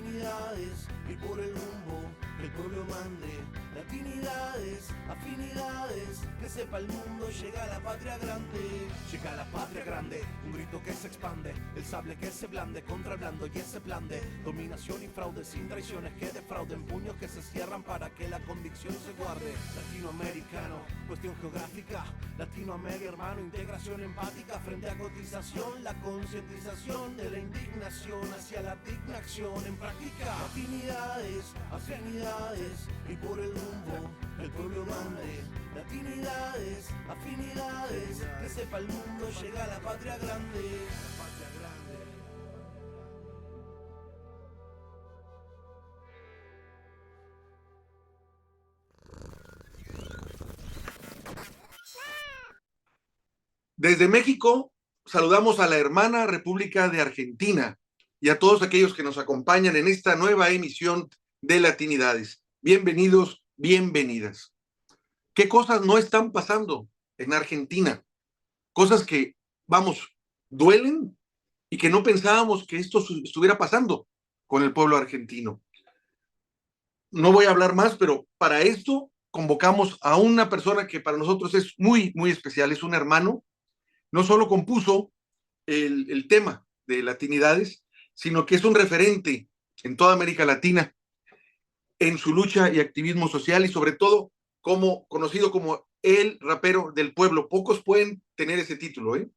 latinidades y por el rumbo que el pueblo mande. Latinidades, afinidades, que sepa el mundo, llega la patria grande. Llega la patria grande, un grito que se expande, el sable que se blande contra el blando y ese plan de dominación y fraude sin traiciones que defrauden, puños que se cierran para que la convicción se guarde. Latinoamericano, cuestión geográfica, Latinoamérica hermano, integración empática frente a cotización, la concientización de la indignación hacia la digna acción en práctica. Latinidades, afinidades y por el rumbo el pueblo mande. Latinidades, afinidades, que sepa el mundo, llega la patria grande. La patria grande. Desde México saludamos a la hermana República de Argentina y a todos aquellos que nos acompañan en esta nueva emisión de Latinidades. Bienvenidos, bienvenidas. ¿Qué cosas no están pasando en Argentina? Cosas que, vamos, duelen y que no pensábamos que esto estuviera pasando con el pueblo argentino. No voy a hablar más, pero para esto convocamos a una persona que para nosotros es muy, muy especial, es un hermano. No solo compuso el tema de Latinidades, sino que es un referente en toda América Latina en su lucha y activismo social y sobre todo como conocido como el rapero del pueblo. Pocos pueden tener ese título, ¿eh?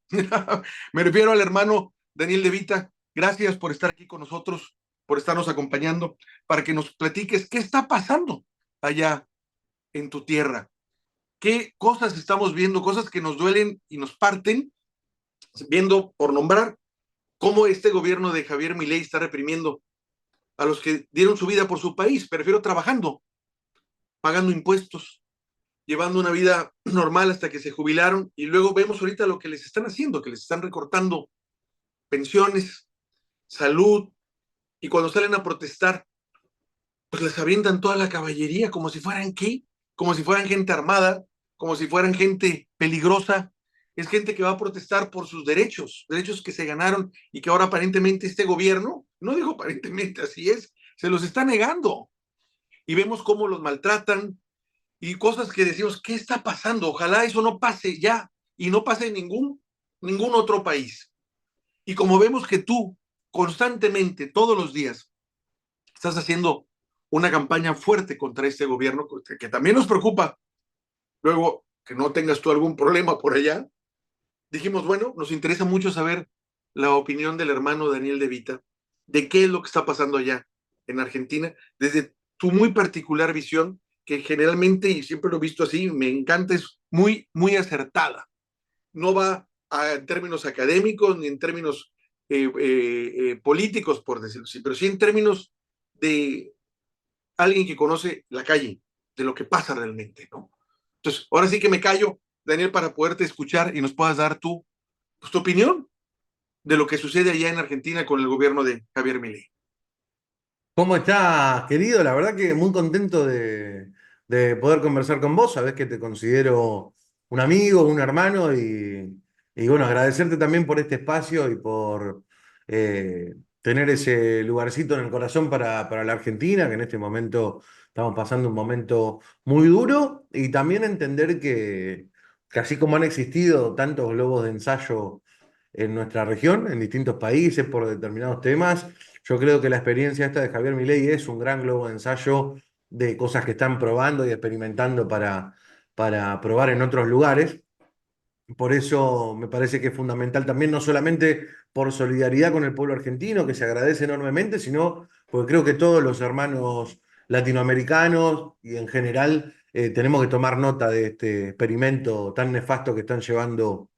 Me refiero al hermano Daniel De Vita. Gracias por estar aquí con nosotros, por estarnos acompañando, para que nos platiques qué está pasando allá en tu tierra. ¿Qué cosas estamos viendo? Cosas que nos duelen y nos parten, viendo, por nombrar, cómo este gobierno de Javier Milei está reprimiendo a los que dieron su vida por su país. Prefiero trabajando, pagando impuestos, llevando una vida normal hasta que se jubilaron y luego vemos ahorita lo que les están haciendo, que les están recortando pensiones, salud, y cuando salen a protestar, pues les avientan toda la caballería como si fueran qué, como si fueran gente armada, como si fueran gente peligrosa. Es gente que va a protestar por sus derechos, derechos que se ganaron y que ahora aparentemente este gobierno, no digo aparentemente, así es, se los está negando. Y vemos cómo los maltratan y cosas que decimos, ¿qué está pasando? Ojalá eso no pase ya y no pase en ningún otro país. Y como vemos que tú constantemente, todos los días, estás haciendo una campaña fuerte contra este gobierno, que también nos preocupa, luego que no tengas tú algún problema por allá, dijimos, bueno, nos interesa mucho saber la opinión del hermano Daniel De Vita, de qué es lo que está pasando allá en Argentina, desde tu muy particular visión, que generalmente, y siempre lo he visto así, me encanta, es muy, muy acertada. No va en términos académicos ni en términos políticos, por decirlo así, pero sí en términos de alguien que conoce la calle, de lo que pasa realmente, ¿no? Entonces, ahora sí que me callo, Daniel, para poderte escuchar y nos puedas dar pues, tu opinión de lo que sucede allá en Argentina con el gobierno de Javier Milei. ¿Cómo estás, querido? La verdad que muy contento de poder conversar con vos. Sabés que te considero un amigo, un hermano y bueno, agradecerte también por este espacio y por tener ese lugarcito en el corazón para la Argentina, que en este momento estamos pasando un momento muy duro y también entender que así como han existido tantos globos de ensayo en nuestra región, en distintos países por determinados temas. Yo creo que la experiencia esta de Javier Milei es un gran globo de ensayo de cosas que están probando y experimentando para probar en otros lugares. Por eso me parece que es fundamental también, no solamente por solidaridad con el pueblo argentino, que se agradece enormemente, sino porque creo que todos los hermanos latinoamericanos y en general tenemos que tomar nota de este experimento tan nefasto que están llevando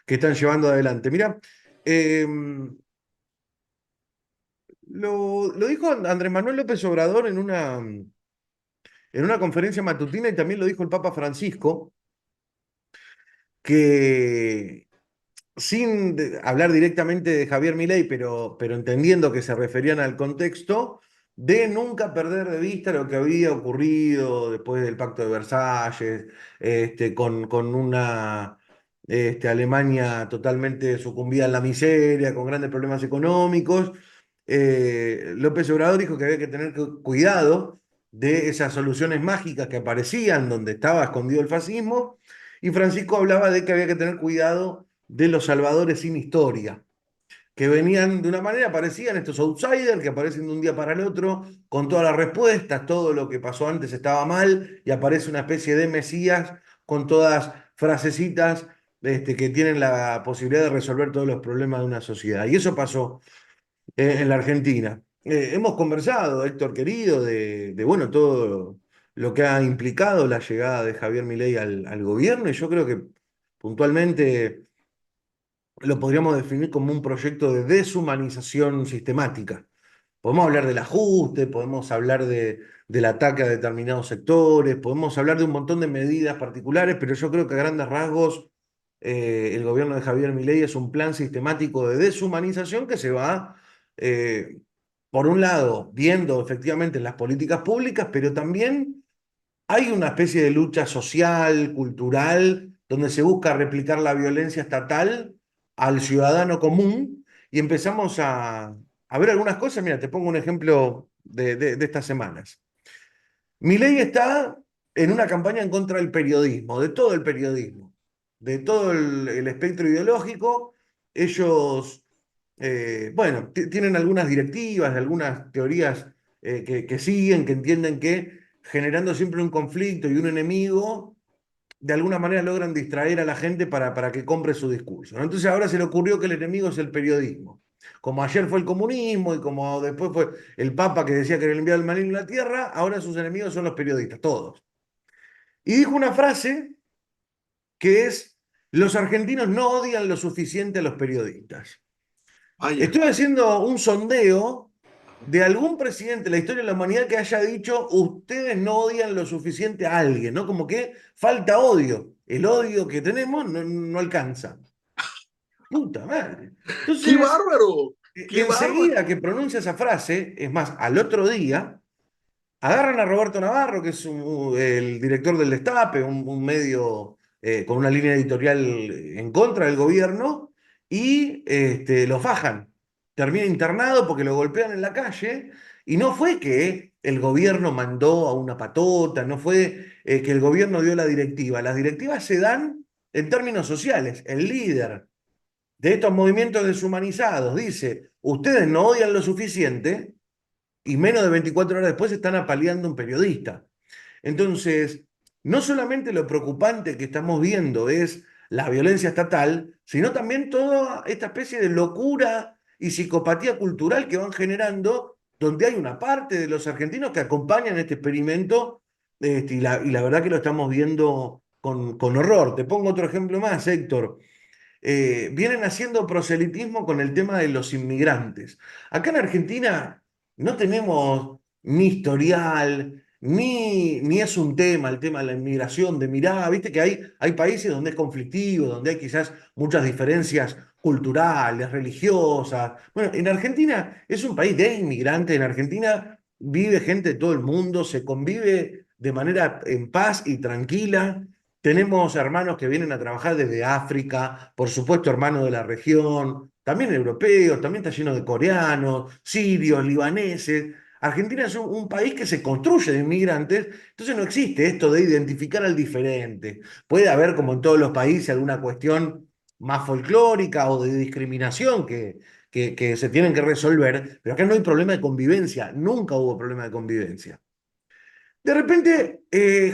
adelante. Mira, eh, lo dijo Andrés Manuel López Obrador en una conferencia matutina y también lo dijo el Papa Francisco, que sin hablar directamente de Javier Milei, pero entendiendo que se referían al contexto, de nunca perder de vista lo que había ocurrido después del Pacto de Versalles, con una Alemania totalmente sucumbida en la miseria, con grandes problemas económicos, López Obrador dijo que había que tener cuidado de esas soluciones mágicas que aparecían donde estaba escondido el fascismo, y Francisco hablaba de que había que tener cuidado de los salvadores sin historia, que venían de una manera, parecían estos outsiders que aparecen de un día para el otro, con todas las respuestas, todo lo que pasó antes estaba mal, y aparece una especie de Mesías con todas frasecitas que tienen la posibilidad de resolver todos los problemas de una sociedad. Y eso pasó en la Argentina. Hemos conversado, Héctor querido, bueno, todo lo que ha implicado la llegada de Javier Milei al gobierno, y yo creo que puntualmente lo podríamos definir como un proyecto de deshumanización sistemática. Podemos hablar del ajuste, podemos hablar del ataque a determinados sectores, podemos hablar de un montón de medidas particulares, pero yo creo que a grandes rasgos el gobierno de Javier Milei es un plan sistemático de deshumanización que se va, eh, por un lado, viendo efectivamente en las políticas públicas, pero también hay una especie de lucha social, cultural, donde se busca replicar la violencia estatal al ciudadano común y empezamos a ver algunas cosas. Mira, te pongo un ejemplo de estas semanas. Milei está en una campaña en contra del periodismo, de todo el periodismo, de todo el espectro ideológico. Ellos, bueno, tienen algunas directivas, algunas teorías que siguen, que entienden que generando siempre un conflicto y un enemigo, de alguna manera logran distraer a la gente para que compre su discurso, ¿no? Entonces ahora se le ocurrió que el enemigo es el periodismo. Como ayer fue el comunismo y como después fue el Papa que decía que era el enviado del maligno a la tierra, ahora sus enemigos son los periodistas, todos. Y dijo una frase que es: los argentinos no odian lo suficiente a los periodistas. Vaya. Estoy haciendo un sondeo de algún presidente de la historia de la humanidad que haya dicho: ustedes no odian lo suficiente a alguien, ¿no? Como que falta odio. El odio que tenemos no alcanza. Puta madre. ¡Qué Entonces, bárbaro! ¡Qué bárbaro! enseguida que pronuncia esa frase, es más, al otro día, agarran a Roberto Navarro, que es el director del Destape, un medio con una línea editorial en contra del gobierno, y lo fajan. Termina internado porque lo golpean en la calle, y no fue que el gobierno mandó a una patota, no fue que el gobierno dio la directiva. Las directivas se dan en términos sociales. El líder de estos movimientos deshumanizados dice: ustedes no odian lo suficiente, y menos de 24 horas después están apaleando a un periodista. Entonces, no solamente lo preocupante que estamos viendo es la violencia estatal, sino también toda esta especie de locura y psicopatía cultural que van generando, donde hay una parte de los argentinos que acompañan este experimento, y la verdad que lo estamos viendo con horror. Te pongo otro ejemplo más, Héctor. Vienen haciendo proselitismo con el tema de los inmigrantes. Acá en Argentina no tenemos ni historial, ni es un tema el tema de la inmigración, de mirá, viste que hay países donde es conflictivo, donde hay quizás muchas diferencias culturales, religiosas. Bueno, en Argentina es un país de inmigrantes, en Argentina vive gente de todo el mundo, se convive de manera en paz y tranquila. Tenemos hermanos que vienen a trabajar desde África, por supuesto hermanos de la región, también europeos, también está lleno de coreanos, sirios, libaneses. Argentina es un país que se construye de inmigrantes, entonces no existe esto de identificar al diferente. Puede haber, como en todos los países, alguna cuestión más folclórica o de discriminación que se tienen que resolver, pero acá no hay problema de convivencia, nunca hubo problema de convivencia. De repente,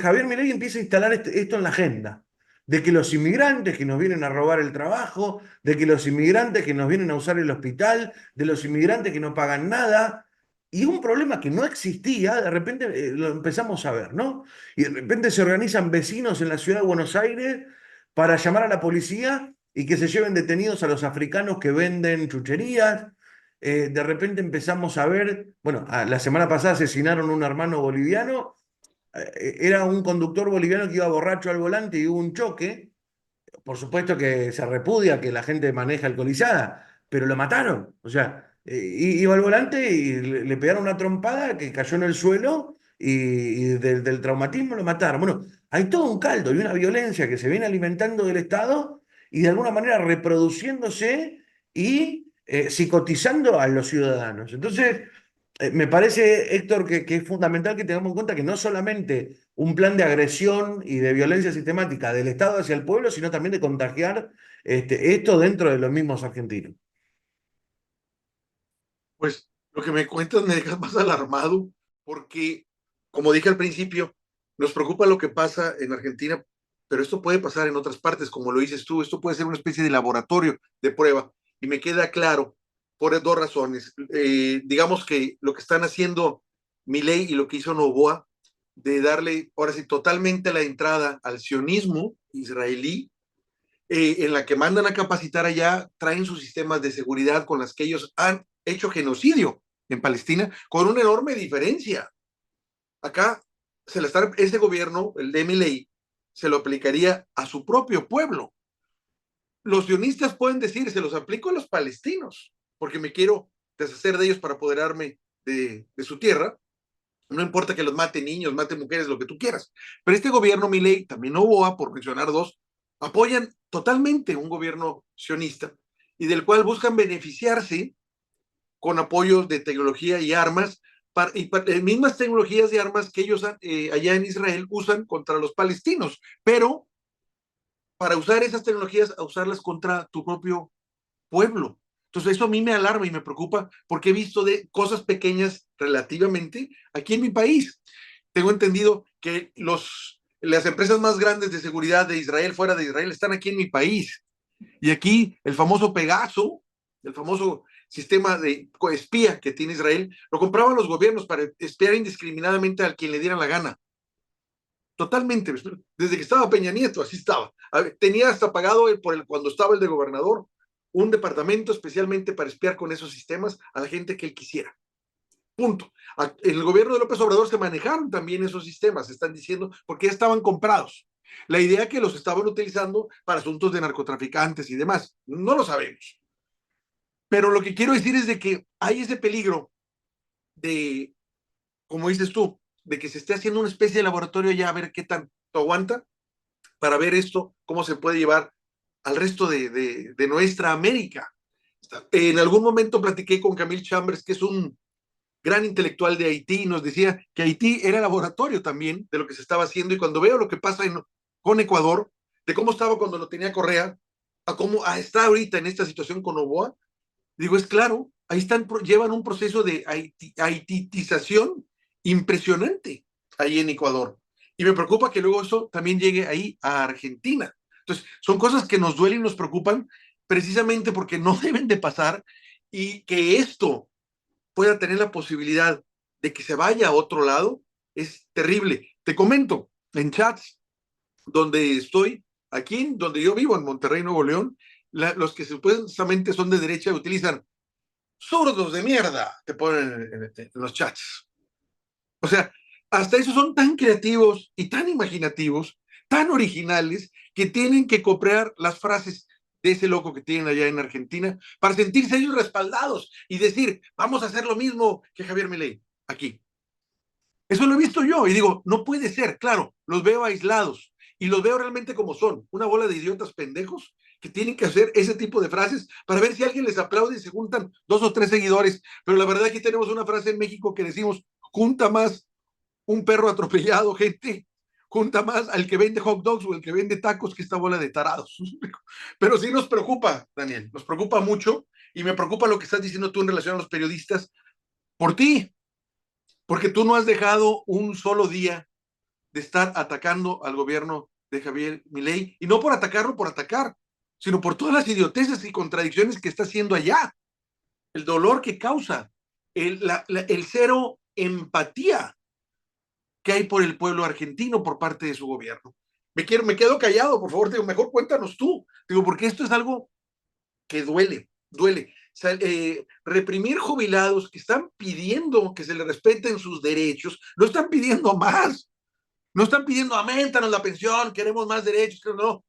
Javier Milei empieza a instalar esto en la agenda, de que los inmigrantes que nos vienen a robar el trabajo, de que los inmigrantes que nos vienen a usar el hospital, de los inmigrantes que no pagan nada, y un problema que no existía, de repente lo empezamos a ver, ¿no? Y de repente se organizan vecinos en la ciudad de Buenos Aires para llamar a la policía y que se lleven detenidos a los africanos que venden chucherías. De repente empezamos a ver, bueno, la semana pasada asesinaron a un hermano boliviano. Era un conductor boliviano que iba borracho al volante y hubo un choque. Por supuesto que se repudia que la gente maneja alcoholizada, pero lo mataron. O sea, iba al volante y le pegaron una trompada que cayó en el suelo, y del traumatismo lo mataron. Bueno, hay todo un caldo y una violencia que se viene alimentando del Estado y de alguna manera reproduciéndose y psicotizando a los ciudadanos. Entonces, me parece, Héctor, que es fundamental que tengamos en cuenta que no solamente un plan de agresión y de violencia sistemática del Estado hacia el pueblo, sino también de contagiar esto dentro de los mismos argentinos. Pues lo que me cuentas me deja más alarmado porque, como dije al principio, nos preocupa lo que pasa en Argentina, pero esto puede pasar en otras partes, como lo dices tú, esto puede ser una especie de laboratorio de prueba y me queda claro por dos razones. Digamos que lo que están haciendo Milei y lo que hizo Noboa, de darle ahora sí totalmente la entrada al sionismo israelí, en la que mandan a capacitar allá, traen sus sistemas de seguridad con las que ellos han hecho genocidio en Palestina, con una enorme diferencia. Acá ese gobierno, el de Milei, se lo aplicaría a su propio pueblo. Los sionistas pueden decir, se los aplico a los palestinos, porque me quiero deshacer de ellos para apoderarme de su tierra. No importa que los mate niños, mate mujeres, lo que tú quieras. Pero este gobierno, Milei, también Noboa, por mencionar dos, apoyan totalmente un gobierno sionista y del cual buscan beneficiarse con apoyos de tecnología y armas, mismas tecnologías y armas que ellos allá en Israel usan contra los palestinos, pero para usar esas tecnologías, a usarlas contra tu propio pueblo. Entonces eso a mí me alarma y me preocupa porque he visto de cosas pequeñas relativamente aquí en mi país. Tengo entendido que las empresas más grandes de seguridad de Israel, fuera de Israel, están aquí en mi país. Y aquí el famoso Pegaso, el famoso sistema de espía que tiene Israel, lo compraban los gobiernos para espiar indiscriminadamente a quien le diera la gana. Totalmente. Desde que estaba Peña Nieto, así estaba. Tenía hasta pagado cuando estaba el de gobernador un departamento especialmente para espiar con esos sistemas a la gente que él quisiera. Punto. En el gobierno de López Obrador se manejaron también esos sistemas, están diciendo, porque ya estaban comprados. La idea que los estaban utilizando para asuntos de narcotraficantes y demás, no lo sabemos. Pero lo que quiero decir es de que hay ese peligro de, como dices tú, de que se esté haciendo una especie de laboratorio ya a ver qué tanto aguanta para ver esto, cómo se puede llevar al resto de nuestra América. En algún momento platiqué con Camille Chambers, que es un gran intelectual de Haití, y nos decía que Haití era laboratorio también de lo que se estaba haciendo, y cuando veo lo que pasa con Ecuador, de cómo estaba cuando lo tenía Correa, a cómo está ahorita en esta situación con Noboa, digo, es claro, ahí llevan un proceso de haititización impresionante ahí en Ecuador. Y me preocupa que luego eso también llegue ahí a Argentina. Entonces, son cosas que nos duelen y nos preocupan precisamente porque no deben de pasar y que esto pueda tener la posibilidad de que se vaya a otro lado es terrible. Te comento, en chats donde estoy, aquí donde yo vivo, en Monterrey, Nuevo León, los que supuestamente son de derecha utilizan zurdos de mierda, te ponen en los chats. O sea, hasta eso son tan creativos y tan imaginativos, tan originales, que tienen que copiar las frases de ese loco que tienen allá en Argentina para sentirse ellos respaldados y decir, vamos a hacer lo mismo que Javier Milei aquí. Eso lo he visto yo y digo, no puede ser, claro, los veo aislados y los veo realmente como son, una bola de idiotas pendejos que tienen que hacer ese tipo de frases para ver si alguien les aplaude y se juntan 2 o 3 seguidores. Pero la verdad aquí tenemos una frase en México que decimos, junta más un perro atropellado, gente, junta más al que vende hot dogs o el que vende tacos que esta bola de tarados. Pero sí nos preocupa, Daniel, nos preocupa mucho y me preocupa lo que estás diciendo tú en relación a los periodistas por ti, porque tú no has dejado un solo día de estar atacando al gobierno de Javier Milei, y no por atacarlo por atacar, sino por todas las idioteces y contradicciones que está haciendo allá, el dolor que causa, el cero empatía que hay por el pueblo argentino por parte de su gobierno. Me quedo callado, por favor, digo, mejor cuéntanos tú, digo, porque esto es algo que duele, duele. O sea, reprimir jubilados que están pidiendo que se les respeten sus derechos, no están pidiendo más, no están pidiendo aumentanos la pensión, queremos más derechos, no,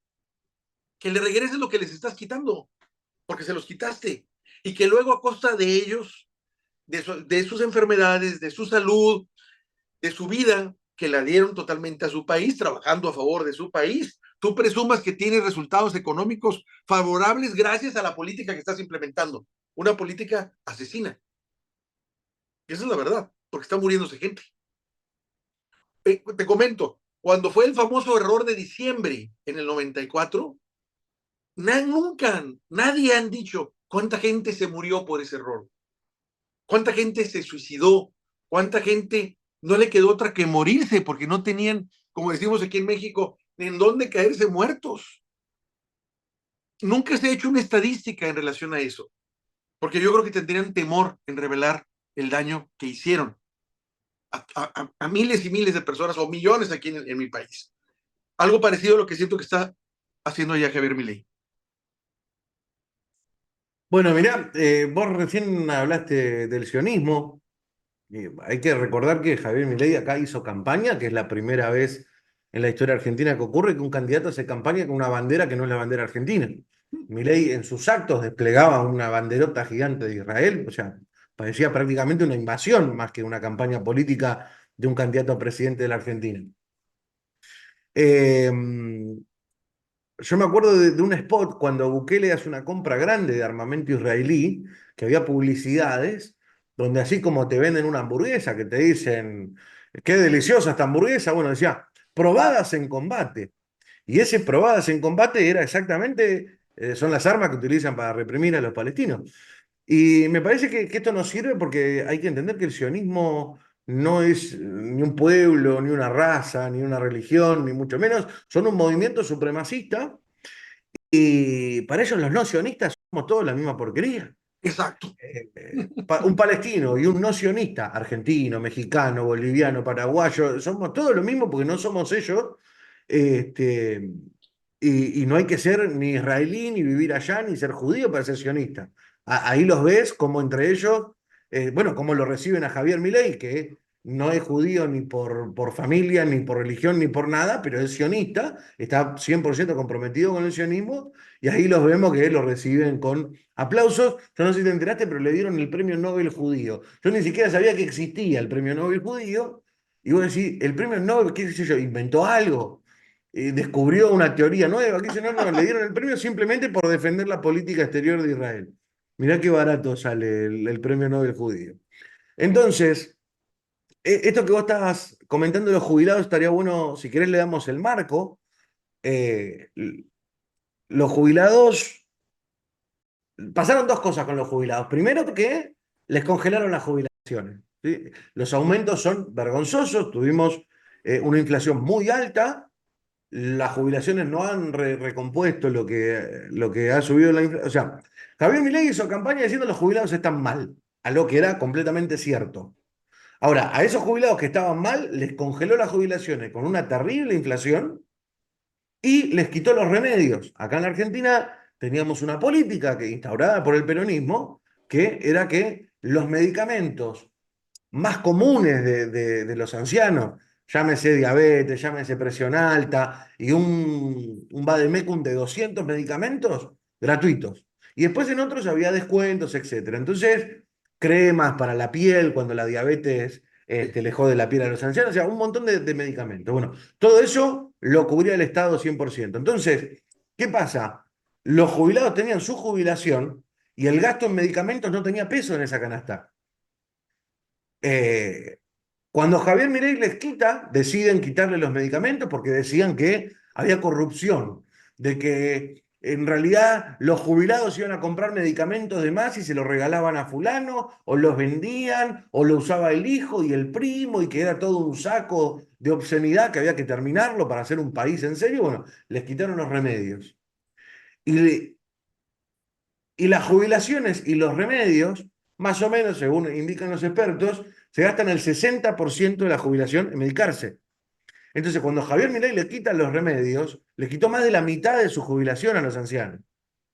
que le regreses lo que les estás quitando, porque se los quitaste, y que luego a costa de ellos, de sus enfermedades, de su salud, de su vida, que la dieron totalmente a su país, trabajando a favor de su país, tú presumas que tienes resultados económicos favorables gracias a la política que estás implementando. una política asesina. Y esa es la verdad, porque está muriéndose gente. Te comento, cuando fue el famoso error de diciembre en el 94, nunca, nadie han dicho cuánta gente se murió por ese error, cuánta gente se suicidó, cuánta gente no le quedó otra que morirse porque no tenían, como decimos aquí en México, en dónde caerse muertos. Nunca se ha hecho una estadística en relación a eso, porque yo creo que tendrían temor en revelar el daño que hicieron a miles y miles de personas o millones aquí en mi país. Algo parecido a lo que siento que está haciendo ya Javier Milei. Bueno, mirá, vos recién hablaste del sionismo. Hay que recordar que Javier Milei acá hizo campaña, que es la primera vez en la historia argentina que ocurre que un candidato hace campaña con una bandera que no es la bandera argentina. Milei en sus actos desplegaba una banderota gigante de Israel, o sea, parecía prácticamente una invasión más que una campaña política de un candidato a presidente de la Argentina. Eh, yo me acuerdo de un spot cuando Bukele hace una compra grande de armamento israelí, que había publicidades, donde así como te venden una hamburguesa, que te dicen, qué deliciosa esta hamburguesa, bueno, decía, probadas en combate. Y ese probadas en combate era exactamente, son las armas que utilizan para reprimir a los palestinos. Y me parece que esto nos sirve porque hay que entender que el sionismo no es ni un pueblo, ni una raza, ni una religión, ni mucho menos. Son un movimiento supremacista y para ellos los no sionistas somos todos la misma porquería. Exacto. Un palestino y un no sionista, argentino, mexicano, boliviano, paraguayo, somos todos lo mismo porque no somos ellos. Este, y no hay que ser ni israelí, ni vivir allá, ni ser judío para ser sionista. Ahí los ves como entre ellos, bueno, como lo reciben a Javier Milei, que no es judío ni por familia, ni por religión, ni por nada, pero es sionista, está 100% comprometido con el sionismo, y ahí los vemos que lo reciben con aplausos. Yo no sé si te enteraste, pero le dieron el premio Nobel judío. Yo ni siquiera sabía que existía el premio Nobel judío, y vos decís, el premio Nobel, qué sé yo, inventó algo, descubrió una teoría nueva, qué sé yo, no, le dieron el premio simplemente por defender la política exterior de Israel. Mirá qué barato sale el premio Nobel judío. Entonces, esto que vos estabas comentando de los jubilados, estaría bueno, si querés le damos el marco. Eh, los jubilados, pasaron dos cosas con los jubilados. Primero que les congelaron las jubilaciones, ¿sí? Los aumentos son vergonzosos, tuvimos una inflación muy alta, las jubilaciones no han recompuesto lo que ha subido la inflación. O sea, Javier Milei hizo campaña diciendo que los jubilados están mal, a lo que era completamente cierto. Ahora, a esos jubilados que estaban mal, les congeló las jubilaciones con una terrible inflación y les quitó los remedios. Acá en la Argentina teníamos una política que, instaurada por el peronismo, que era que los medicamentos más comunes de los ancianos, llámese diabetes, llámese presión alta y un vademecum de 200 medicamentos gratuitos. Y después en otros había descuentos, etcétera. Entonces, cremas para la piel cuando la diabetes le jode la piel a los ancianos, o sea, un montón de medicamentos. Bueno, todo eso lo cubría el Estado 100%. Entonces, ¿qué pasa? Los jubilados tenían su jubilación y el gasto en medicamentos no tenía peso en esa canasta. Eh, Cuando Javier Milei les quita, deciden quitarle los medicamentos porque decían que había corrupción, de que en realidad los jubilados iban a comprar medicamentos de más y se los regalaban a fulano, o los vendían, o lo usaba el hijo y el primo, y que era todo un saco de obscenidad que había que terminarlo para hacer un país en serio. Bueno, les quitaron los remedios. Y, y las jubilaciones y los remedios, más o menos, según indican los expertos, se gastan el 60% de la jubilación en medicarse. Entonces, cuando Javier Milei le quita los remedios, le quitó más de la mitad de su jubilación a los ancianos.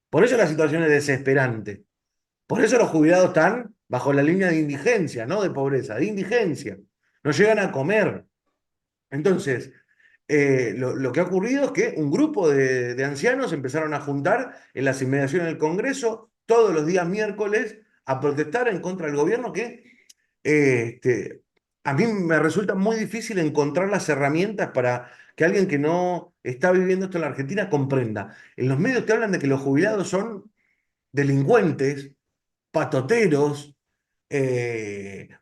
Por eso la situación es desesperante. Por eso los jubilados están bajo la línea de indigencia, no de pobreza, de indigencia. No llegan a comer. Entonces, lo que ha ocurrido es que un grupo de ancianos empezaron a juntar en las inmediaciones del Congreso todos los días miércoles a protestar en contra del gobierno que este, a mí me resulta muy difícil encontrar las herramientas para que alguien que no está viviendo esto en la Argentina comprenda. En los medios te hablan de que los jubilados son delincuentes, patoteros,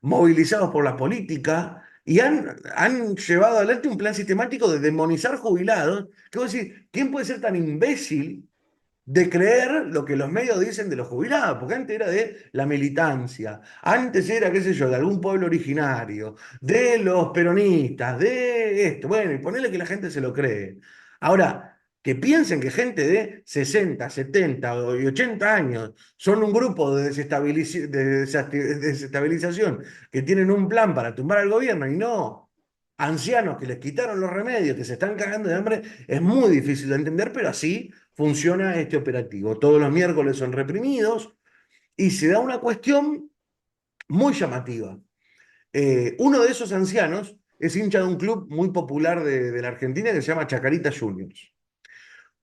movilizados por la política, y han llevado adelante un plan sistemático de demonizar jubilados. Que vos decís, ¿quién puede ser tan imbécil de creer lo que los medios dicen de los jubilados? Porque antes era de la militancia, antes era, qué sé yo, de algún pueblo originario, de los peronistas, de esto. Bueno, y ponerle que la gente se lo cree. Ahora, que piensen que gente de 60, 70 y 80 años son un grupo de desestabilización, que tienen un plan para tumbar al gobierno y no ancianos que les quitaron los remedios, que se están cagando de hambre, es muy difícil de entender, pero así funciona este operativo. Todos los miércoles son reprimidos y se da una cuestión muy llamativa. Uno de esos ancianos es hincha de un club muy popular de la Argentina que se llama Chacarita Juniors.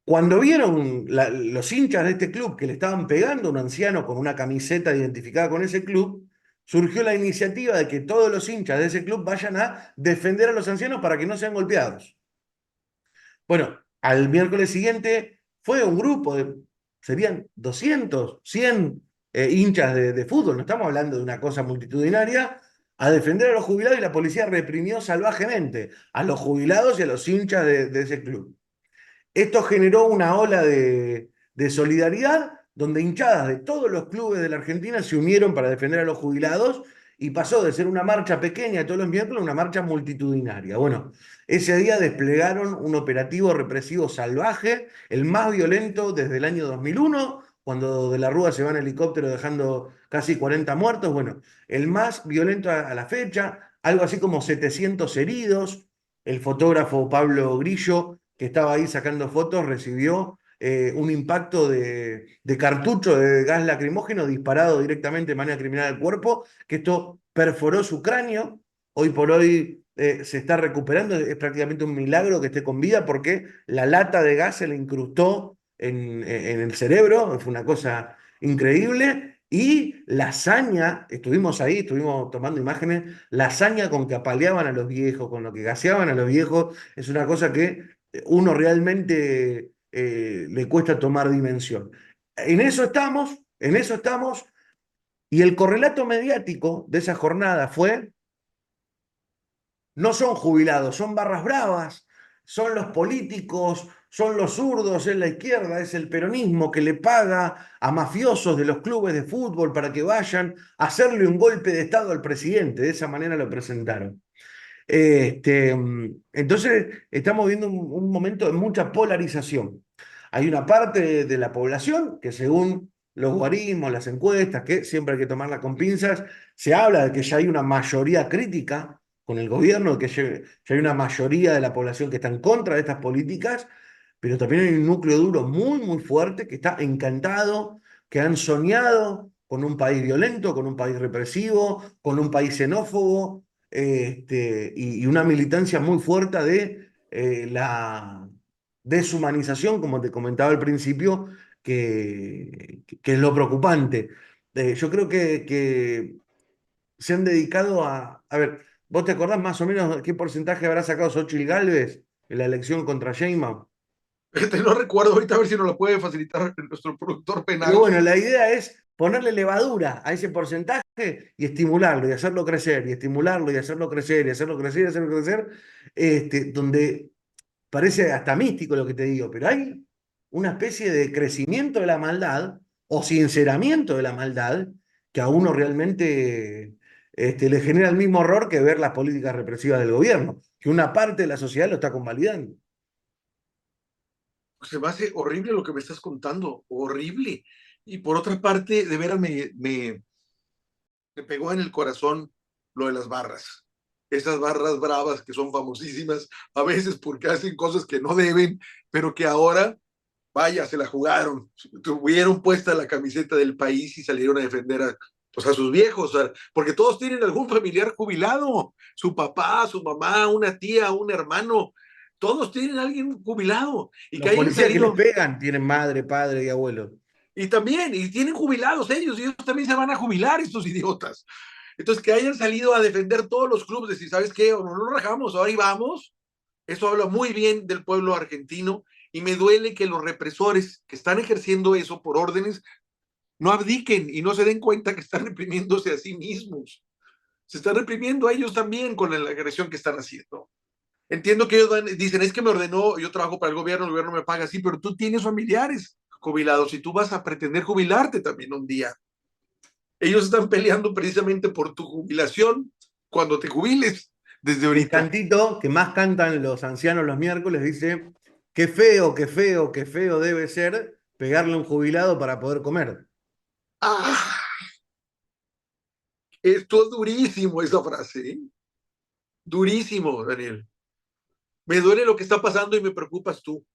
Cuando vieron los hinchas de este club que le estaban pegando a un anciano con una camiseta identificada con ese club, surgió la iniciativa de que todos los hinchas de ese club vayan a defender a los ancianos para que no sean golpeados. Bueno, al miércoles siguiente fue un grupo serían 200, 100 hinchas de fútbol, no estamos hablando de una cosa multitudinaria, a defender a los jubilados, y la policía reprimió salvajemente a los jubilados y a los hinchas de ese club. Esto generó una ola de solidaridad donde hinchadas de todos los clubes de la Argentina se unieron para defender a los jubilados, y pasó de ser una marcha pequeña de todos los miércoles a una marcha multitudinaria. Bueno, ese día desplegaron un operativo represivo salvaje, el más violento desde el año 2001, cuando de la Rúa se va en helicóptero dejando casi 40 muertos. Bueno, el más violento a la fecha, algo así como 700 heridos. El fotógrafo Pablo Grillo, que estaba ahí sacando fotos, recibió un impacto de cartucho de gas lacrimógeno disparado directamente de manera criminal al cuerpo, que esto perforó su cráneo. Hoy por hoy se está recuperando, es prácticamente un milagro que esté con vida, porque la lata de gas se le incrustó en el cerebro, fue una cosa increíble. Y la hazaña, estuvimos ahí, estuvimos tomando imágenes, la hazaña con que apaleaban a los viejos, con lo que gaseaban a los viejos, es una cosa que uno realmente le cuesta tomar dimensión. En eso estamos, y el correlato mediático de esa jornada fue: no son jubilados, son barras bravas, son los políticos, son los zurdos, es la izquierda, es el peronismo que le paga a mafiosos de los clubes de fútbol para que vayan a hacerle un golpe de Estado al presidente. De esa manera lo presentaron. Entonces, estamos viendo un momento de mucha polarización. Hay una parte de la población que, según los guarismos, las encuestas, que siempre hay que tomarla con pinzas, se habla de que ya hay una mayoría crítica con el gobierno, que ya hay una mayoría de la población que está en contra de estas políticas, pero también hay un núcleo duro muy, muy fuerte que está encantado, que han soñado con un país violento, con un país represivo, con un país xenófobo, y una militancia muy fuerte de la deshumanización, como te comentaba al principio, que es lo preocupante. Yo creo que se han dedicado a ver, ¿vos te acordás más o menos qué porcentaje habrá sacado Xóchitl Gálvez en la elección contra Sheinbaum? No recuerdo ahorita, a ver si nos lo puede facilitar nuestro productor Pero penal. bueno, la idea es ponerle levadura a ese porcentaje y estimularlo y hacerlo crecer, y estimularlo y hacerlo crecer, y hacerlo crecer, y hacerlo crecer, donde parece hasta místico lo que te digo, pero hay una especie de crecimiento de la maldad o sinceramiento de la maldad, que a uno realmente le genera el mismo horror que ver las políticas represivas del gobierno, que una parte de la sociedad lo está convalidando. Se me hace horrible lo que me estás contando, horrible. Y por otra parte, de veras me pegó en el corazón lo de las barras. Esas barras bravas que son famosísimas, a veces porque hacen cosas que no deben, pero que ahora, vaya, se la jugaron. Tuvieron puesta la camiseta del país y salieron a defender pues a sus viejos, porque todos tienen algún familiar jubilado, su papá, su mamá, una tía, un hermano, todos tienen a alguien jubilado y que Los hayan policías que les salido. pegan tienen madre, padre y abuelo. Y también, y tienen jubilados ellos, y ellos también se van a jubilar, estos idiotas. Entonces, que hayan salido a defender todos los clubes, decir, ¿sabes qué? O no nos rajamos, ahora y vamos. Eso habla muy bien del pueblo argentino, y me duele que los represores que están ejerciendo eso por órdenes no abdiquen y no se den cuenta que están reprimiéndose a sí mismos. Se están reprimiendo a ellos también con la agresión que están haciendo. Entiendo que ellos dicen, es que me ordenó, yo trabajo para el gobierno me paga así, pero tú tienes familiares jubilados y tú vas a pretender jubilarte también un día. Ellos están peleando precisamente por tu jubilación cuando te jubiles desde El ahorita. cantito que más cantan los ancianos los miércoles dice, qué feo, qué feo, qué feo debe ser pegarle a un jubilado para poder comer. ¡Ah! Esto es durísimo, esa frase, ¿eh? Durísimo, Daniel. Me duele lo que está pasando y me preocupas tú.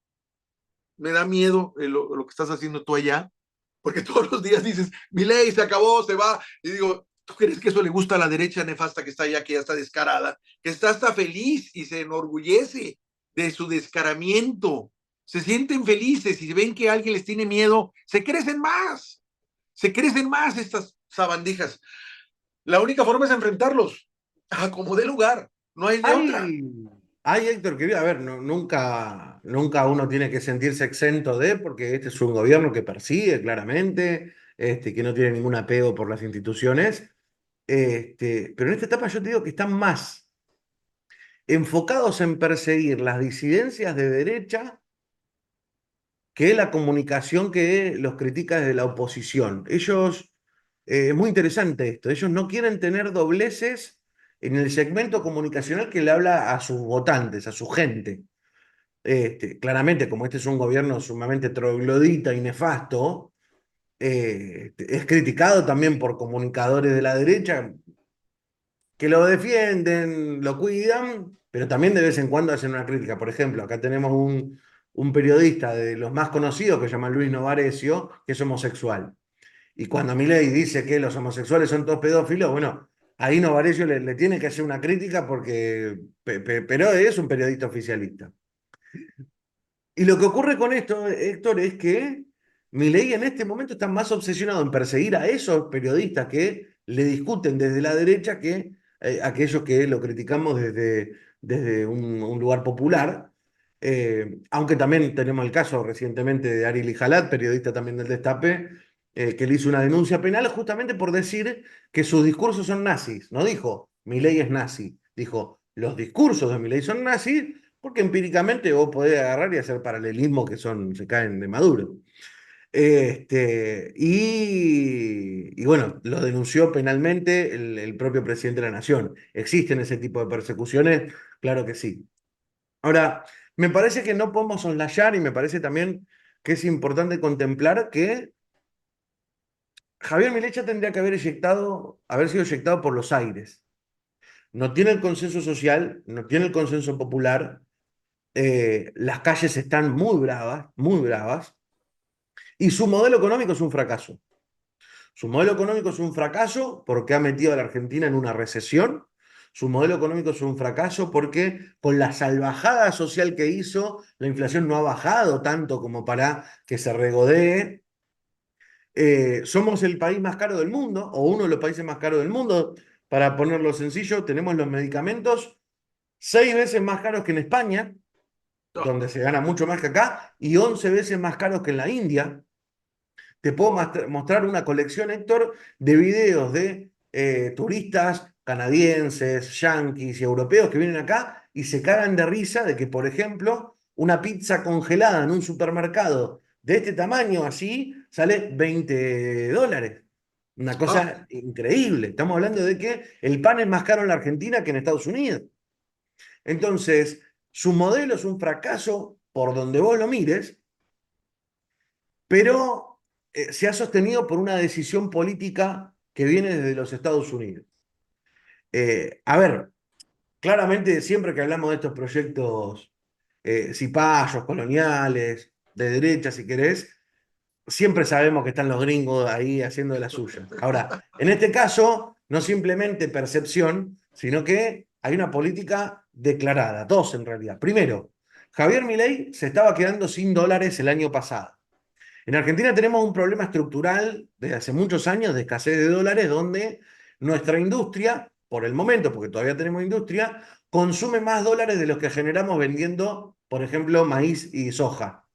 Me da miedo lo que estás haciendo tú allá, porque todos los días dices, mi ley se acabó, se va. Y digo, ¿tú crees que eso le gusta a la derecha nefasta que está allá, que ya está descarada? Que está hasta feliz y se enorgullece de su descaramiento. Se sienten felices y ven que alguien les tiene miedo, se crecen más. Se crecen más estas sabandijas. La única forma es enfrentarlos, como dé lugar, no hay de otra. Hay, hay Héctor, querido, a ver, nunca uno tiene que sentirse exento de, porque este es un gobierno que persigue claramente, que no tiene ningún apego por las instituciones, pero en esta etapa yo te digo que están más enfocados en perseguir las disidencias de derecha que la comunicación que los critica desde la oposición. Es muy interesante esto, ellos no quieren tener dobleces en el segmento comunicacional que le habla a sus votantes, a su gente. Claramente, como este es un gobierno sumamente troglodita y nefasto, es criticado también por comunicadores de la derecha que lo defienden, lo cuidan, pero también de vez en cuando hacen una crítica. Por ejemplo, acá tenemos un periodista de los más conocidos que se llama Luis Novarecio, que es homosexual. Y cuando Milei dice que los homosexuales son todos pedófilos, bueno, ahí Novarecio le tiene que hacer una crítica porque, pero es un periodista oficialista. Y lo que ocurre con esto, Héctor, es que Milei en este momento está más obsesionado en perseguir a esos periodistas que le discuten desde la derecha que aquellos que lo criticamos desde un lugar popular. Aunque también tenemos el caso recientemente de Ari Lijalat, periodista también del Destape, que le hizo una denuncia penal justamente por decir que sus discursos son nazis. No dijo, Milei es nazi, dijo, los discursos de Milei son nazis porque empíricamente vos podés agarrar y hacer paralelismos que se caen de maduro. Y bueno, lo denunció penalmente el propio presidente de la Nación. ¿Existen ese tipo de persecuciones? Claro que sí. Ahora, me parece que no podemos soslayar y me parece también que es importante contemplar que Javier Milei ya tendría que haber sido eyectado por los aires. No tiene el consenso social, no tiene el consenso popular, las calles están muy bravas, y su modelo económico es un fracaso. Su modelo económico es un fracaso porque ha metido a la Argentina en una recesión. Su modelo económico es un fracaso porque con la salvajada social que hizo, la inflación no ha bajado tanto como para que se regodee. Somos el país más caro del mundo, o uno de los países más caros del mundo. Para ponerlo sencillo, tenemos los medicamentos 6 veces más caros que en España, No, donde se gana mucho más que acá, y 11 veces más caros que en la India. Te puedo mostrar una colección, Héctor, de videos de turistas canadienses, yanquis y europeos que vienen acá y se cagan de risa de que, por ejemplo, una pizza congelada en un supermercado de este tamaño así sale $20. Una no, cosa increíble. Estamos hablando de que el pan es más caro en la Argentina que en Estados Unidos. Entonces, su modelo es un fracaso por donde vos lo mires, pero se ha sostenido por una decisión política que viene desde los Estados Unidos. A ver, claramente siempre que hablamos de estos proyectos cipayos, coloniales, de derecha, si querés, siempre sabemos que están los gringos ahí haciendo de la suya. Ahora, en este caso, no simplemente percepción, sino que hay una política declarada, dos en realidad. Primero, Javier Milei se estaba quedando sin dólares el año pasado. En Argentina tenemos un problema estructural desde hace muchos años de escasez de dólares, donde nuestra industria, por el momento, porque todavía tenemos industria, consume más dólares de los que generamos vendiendo, por ejemplo, maíz y soja.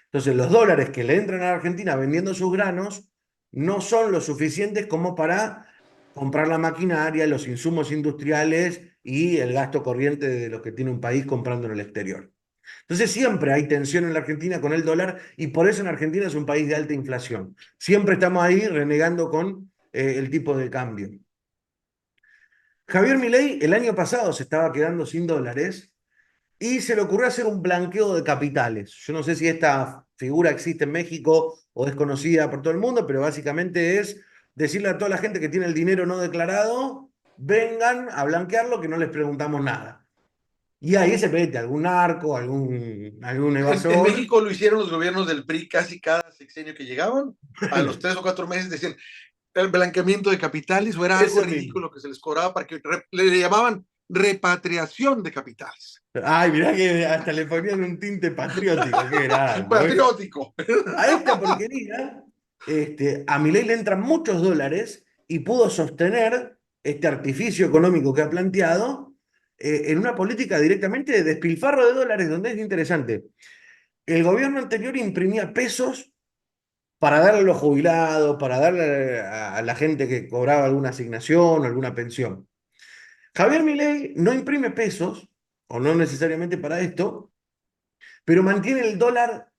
Entonces, los dólares que le entran a la Argentina vendiendo sus granos no son lo suficientes como para comprar la maquinaria, los insumos industriales y el gasto corriente de los que tiene un país comprando en el exterior. Entonces siempre hay tensión en la Argentina con el dólar y por eso en Argentina es un país de alta inflación. Siempre estamos ahí renegando con el tipo de cambio. Javier Milei el año pasado se estaba quedando sin dólares y se le ocurrió hacer un blanqueo de capitales. Yo no sé si esta figura existe en México o es conocida por todo el mundo, pero básicamente es decirle a toda la gente que tiene el dinero no declarado, vengan a blanquearlo que no les preguntamos nada. Y ahí se mete algún narco, algún En evasor. México lo hicieron los gobiernos del PRI casi cada sexenio que llegaban. A los 3 o 4 meses decían el blanqueamiento de capitales o era algo Eso mismo. ridículo que se les cobraba para que le llamaban repatriación de capitales. Ay, mirá que hasta le ponían un tinte patriótico, qué grande. Bueno, Patriótico. a esta porquería, a Milei le entran muchos dólares y pudo sostener este artificio económico que ha planteado en una política directamente de despilfarro de dólares, donde es interesante. El gobierno anterior imprimía pesos para darle a los jubilados, para darle a la gente que cobraba alguna asignación o alguna pensión. Javier Milei no imprime pesos, o no necesariamente para esto, pero mantiene el dólar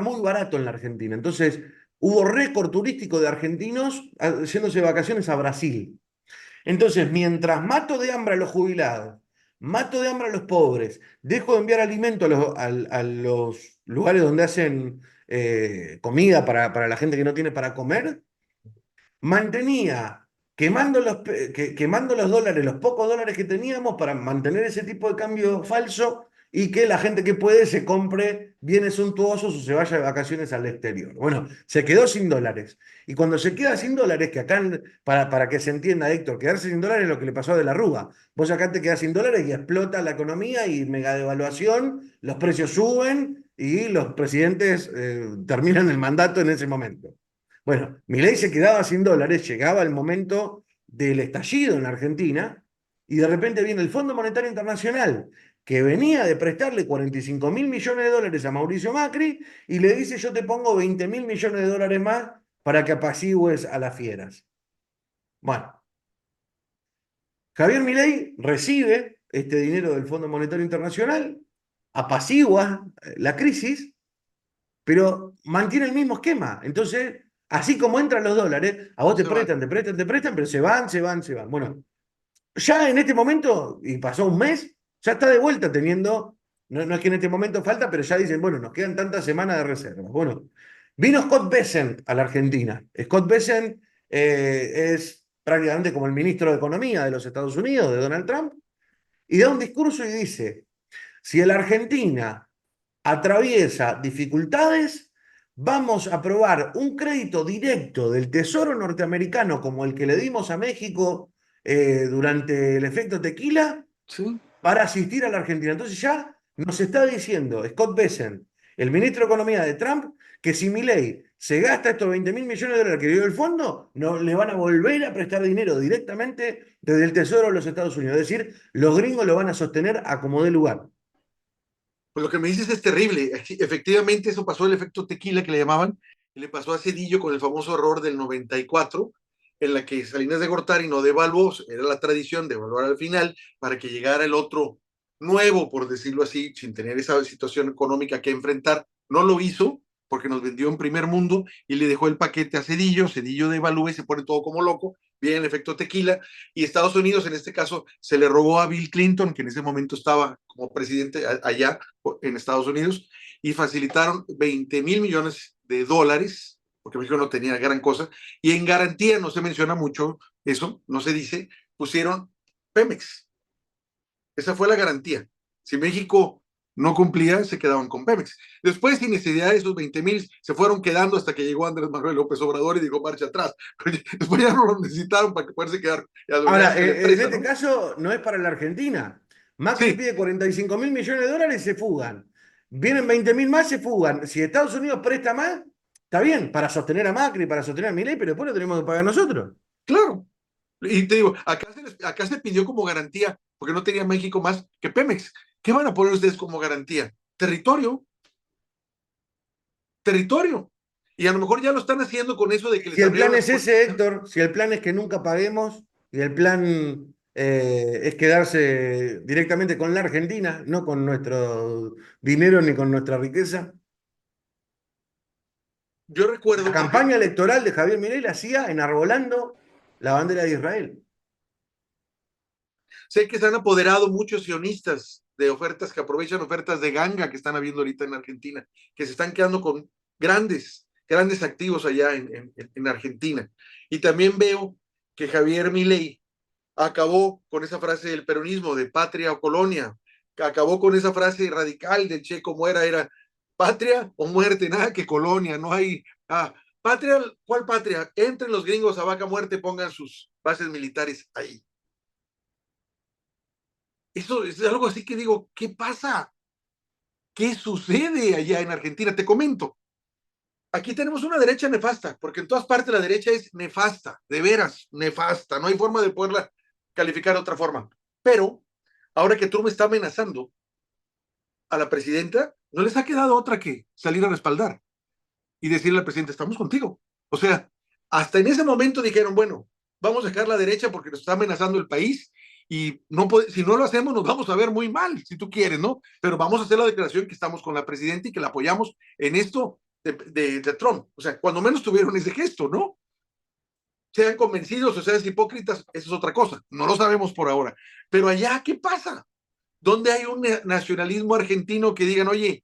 muy barato en la Argentina. Entonces, hubo récord turístico de argentinos haciéndose vacaciones a Brasil. Entonces, mientras mato de hambre a los jubilados, mato de hambre a los pobres, dejo de enviar alimento a los lugares donde hacen comida para la gente que no tiene para comer, mantenía quemando los dólares, los pocos dólares que teníamos para mantener ese tipo de cambio falso y que la gente que puede se compre bienes suntuosos o se vaya de vacaciones al exterior. Bueno, se quedó sin dólares. Y cuando se queda sin dólares, que acá, para que se entienda, Héctor, quedarse sin dólares es lo que le pasó a De la Rúa. Vos acá te quedás sin dólares y explota la economía y mega devaluación, los precios suben y los presidentes terminan el mandato en ese momento. Bueno, Milei se quedaba sin dólares, llegaba el momento del estallido en la Argentina y de repente viene el Fondo Monetario Internacional que venía de prestarle 45.000 millones de dólares a Mauricio Macri y le dice yo te pongo 20.000 millones de dólares más para que apacigües a las fieras. Bueno, Javier Milei recibe este dinero del Fondo Monetario Internacional, apacigua la crisis, pero mantiene el mismo esquema. Entonces, así como entran los dólares, a vos te Se van. prestan, te prestan, te prestan, pero se van, se van, se van. Bueno, ya en este momento, y pasó un mes, ya está de vuelta teniendo, no es que en este momento falta, pero ya dicen, bueno, nos quedan tantas semanas de reservas. Bueno, vino Scott Bessent a la Argentina. Scott Bessent es prácticamente como el ministro de Economía de los Estados Unidos, de Donald Trump, y da un discurso y dice, si la Argentina atraviesa dificultades, vamos a aprobar un crédito directo del Tesoro norteamericano como el que le dimos a México durante el efecto tequila Sí. para asistir a la Argentina. Entonces ya nos está diciendo Scott Bessent, el ministro de Economía de Trump, que si Milei se gasta estos 20.000 millones de dólares que dio el fondo, no, le van a volver a prestar dinero directamente desde el Tesoro de los Estados Unidos. Es decir, los gringos lo van a sostener a como dé lugar. Pues lo que me dices es terrible. Efectivamente, eso pasó el efecto tequila que le llamaban, y le pasó a Cedillo con el famoso error del 94, en la que Salinas de Gortari no devaluó, era la tradición de evaluar al final para que llegara el otro nuevo, por decirlo así, sin tener esa situación económica que enfrentar. No lo hizo porque nos vendió en primer mundo y le dejó el paquete a Cedillo. Cedillo devalúa y se pone todo como loco. Viene el efecto tequila y Estados Unidos, en este caso, se le robó a Bill Clinton, que en ese momento estaba como presidente allá en Estados Unidos, y facilitaron 20.000 millones de dólares, porque México no tenía gran cosa, y en garantía, no se menciona mucho eso, no se dice, pusieron Pemex. Esa fue la garantía. Si México no cumplía, se quedaban con Pemex. Después, sin necesidad de esos 20.000, se fueron quedando hasta que llegó Andrés Manuel López Obrador y dijo marcha atrás. Después ya no lo necesitaron para que poderse quedar y Ahora, adueñarse de la en empresa, este ¿no? caso no es para la Argentina. Macri Sí, pide 45.000 millones de dólares y se fugan. Vienen 20.000 más, se fugan. Si Estados Unidos presta más, está bien, para sostener a Macri, para sostener a Milei, pero después lo tenemos que pagar nosotros. claro. Y te digo, acá se pidió como garantía, porque no tenía México más que Pemex. ¿Qué van a poner ustedes como garantía? Territorio, territorio. Y a lo mejor ya lo están haciendo con eso de que les Si el abrieron plan las es puertas. ese, Héctor, si el plan es que nunca paguemos y el plan es quedarse directamente con la Argentina, no con nuestro dinero ni con nuestra riqueza. Yo La recuerdo, porque campaña electoral de Javier Milei la hacía enarbolando la bandera de Israel. sé que se han apoderado muchos sionistas de ofertas que aprovechan ofertas de ganga que están habiendo ahorita en Argentina, que se están quedando con grandes activos allá en Argentina. Y también veo que Javier Milei acabó con esa frase del peronismo de patria o colonia, acabó con esa frase radical del Che como era patria o muerte, nada que colonia, no hay, patria, ¿cuál patria? Entren los gringos a vaca muerte, pongan sus bases militares ahí. Eso es algo así que digo, ¿qué pasa? ¿Qué sucede allá en Argentina? Te comento. Aquí tenemos una derecha nefasta, porque en todas partes la derecha es nefasta, de veras, nefasta. No hay forma de poderla calificar de otra forma. Pero ahora que Trump está amenazando a la presidenta, no les ha quedado otra que salir a respaldar y decirle al presidente, estamos contigo. O sea, hasta en ese momento dijeron, bueno, vamos a dejar la derecha porque nos está amenazando el país y no si no lo hacemos nos vamos a ver muy mal, si tú quieres, ¿no? Pero vamos a hacer la declaración que estamos con la presidenta y que la apoyamos en esto de Trump. O sea, cuando menos tuvieron ese gesto, ¿no? Sean convencidos o sean hipócritas, eso es otra cosa. No lo sabemos por ahora. Pero allá, ¿qué pasa? ¿Dónde hay un nacionalismo argentino que digan, oye,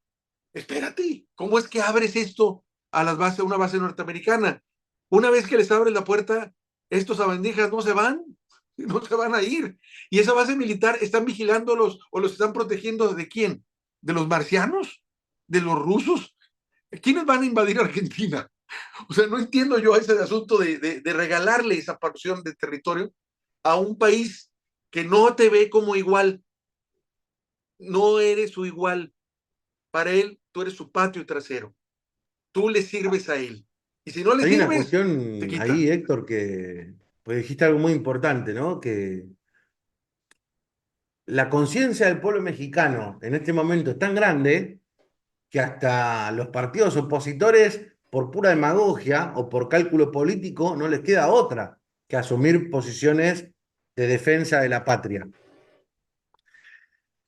espérate, ¿cómo es que abres esto a las bases, a una base norteamericana? Una vez que les abres la puerta, estos abandijas no se van, no se van a ir. Y esa base militar están vigilándolos o los están protegiendo de quién? ¿De los marcianos? ¿De los rusos? ¿Quiénes van a invadir Argentina? O sea, no entiendo yo ese asunto de regalarle esa porción de territorio a un país que no te ve como igual, no eres su igual. Para él, tú eres su patio trasero. Tú le sirves a él. Y si no le Hay una sirves, te cuestión quita. ahí, Héctor, que pues dijiste algo muy importante, ¿no? Que la conciencia del pueblo mexicano en este momento es tan grande que hasta los partidos opositores, por pura demagogia o por cálculo político, no les queda otra que asumir posiciones de defensa de la patria.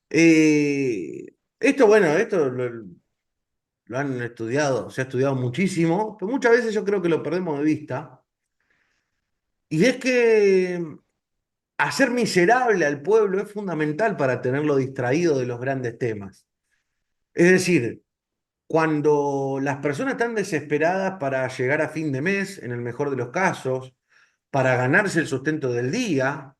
Esto, bueno, esto lo han estudiado, se ha estudiado muchísimo, pero muchas veces yo creo que lo perdemos de vista. Y es que hacer miserable al pueblo es fundamental para tenerlo distraído de los grandes temas. Es decir, cuando las personas están desesperadas para llegar a fin de mes, en el mejor de los casos, para ganarse el sustento del día,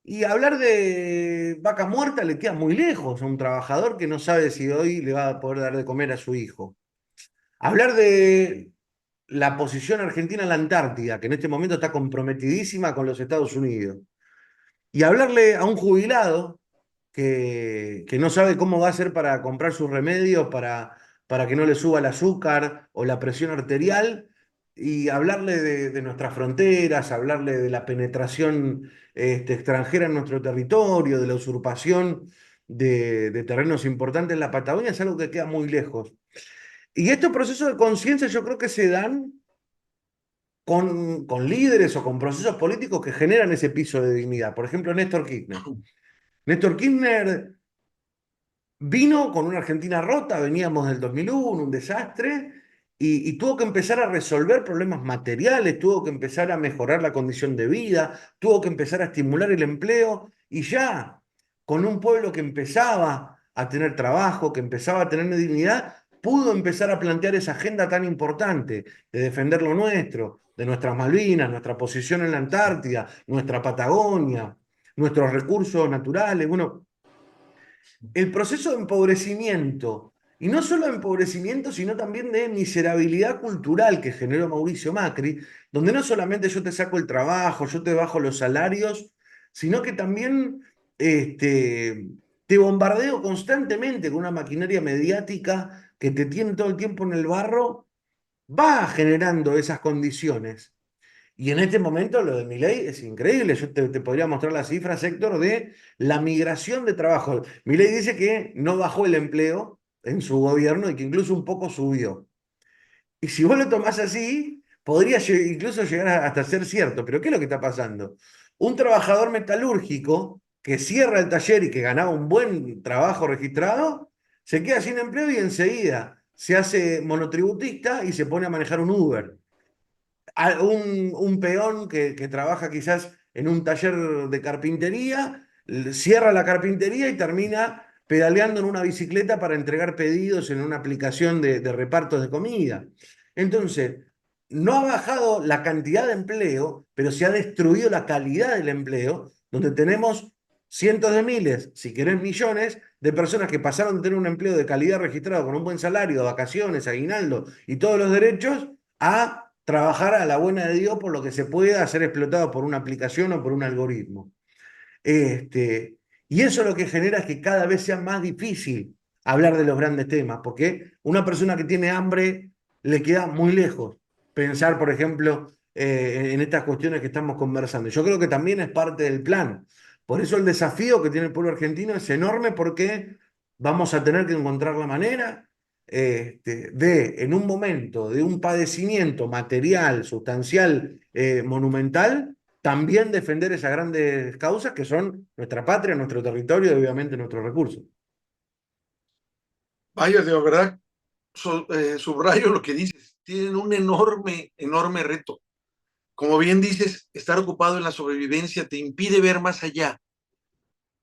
y hablar de vaca muerta le queda muy lejos a un trabajador que no sabe si hoy le va a poder dar de comer a su hijo. Hablar de la posición argentina en la Antártida, que en este momento está comprometidísima con los Estados Unidos. Y hablarle a un jubilado que no sabe cómo va a hacer para comprar sus remedios, para que no le suba el azúcar o la presión arterial, y hablarle de nuestras fronteras, hablarle de la penetración extranjera en nuestro territorio, de la usurpación de terrenos importantes en la Patagonia, es algo que queda muy lejos. Y estos procesos de conciencia yo creo que se dan con líderes o con procesos políticos que generan ese piso de dignidad. Por ejemplo, Néstor Kirchner. Néstor Kirchner vino con una Argentina rota, veníamos del 2001, un desastre, y tuvo que empezar a resolver problemas materiales, tuvo que empezar a mejorar la condición de vida, tuvo que empezar a estimular el empleo, y ya, con un pueblo que empezaba a tener trabajo, que empezaba a tener dignidad, pudo empezar a plantear esa agenda tan importante de defender lo nuestro, de nuestras Malvinas, nuestra posición en la Antártida, nuestra Patagonia, nuestros recursos naturales. Bueno, el proceso de empobrecimiento, y no solo de empobrecimiento, sino también de miserabilidad cultural que generó Mauricio Macri, donde no solamente yo te saco el trabajo, yo te bajo los salarios, sino que también te bombardeo constantemente con una maquinaria mediática que te tiene todo el tiempo en el barro, va generando esas condiciones. Y en este momento lo de Milei es increíble. Yo te podría mostrar las cifras, Héctor, de la migración de trabajo. Milei dice que no bajó el empleo en su gobierno y que incluso un poco subió. Y si vos lo tomás así, podría incluso llegar hasta ser cierto. Pero ¿qué es lo que está pasando? Un trabajador metalúrgico que cierra el taller y que ganaba un buen trabajo registrado, se queda sin empleo y enseguida se hace monotributista y se pone a manejar un Uber. Un peón que trabaja quizás en un taller de carpintería, cierra la carpintería y termina pedaleando en una bicicleta para entregar pedidos en una aplicación de repartos de comida. Entonces, no ha bajado la cantidad de empleo, pero se ha destruido la calidad del empleo, donde tenemos cientos de miles, si querés millones, de personas que pasaron de tener un empleo de calidad registrado con un buen salario, vacaciones, aguinaldo y todos los derechos, a trabajar a la buena de Dios por lo que se pueda ser explotado por una aplicación o por un algoritmo. Y eso lo que genera es que cada vez sea más difícil hablar de los grandes temas, porque una persona que tiene hambre le queda muy lejos pensar, por ejemplo, en estas cuestiones que estamos conversando. Yo creo que también es parte del plan. Por eso el desafío que tiene el pueblo argentino es enorme porque vamos a tener que encontrar la manera en un momento de un padecimiento material, sustancial, monumental, también defender esas grandes causas que son nuestra patria, nuestro territorio y obviamente nuestros recursos. Vaya, de verdad, subrayo lo que dices. Tienen un enorme, enorme reto. Como bien dices, estar ocupado en la sobrevivencia te impide ver más allá.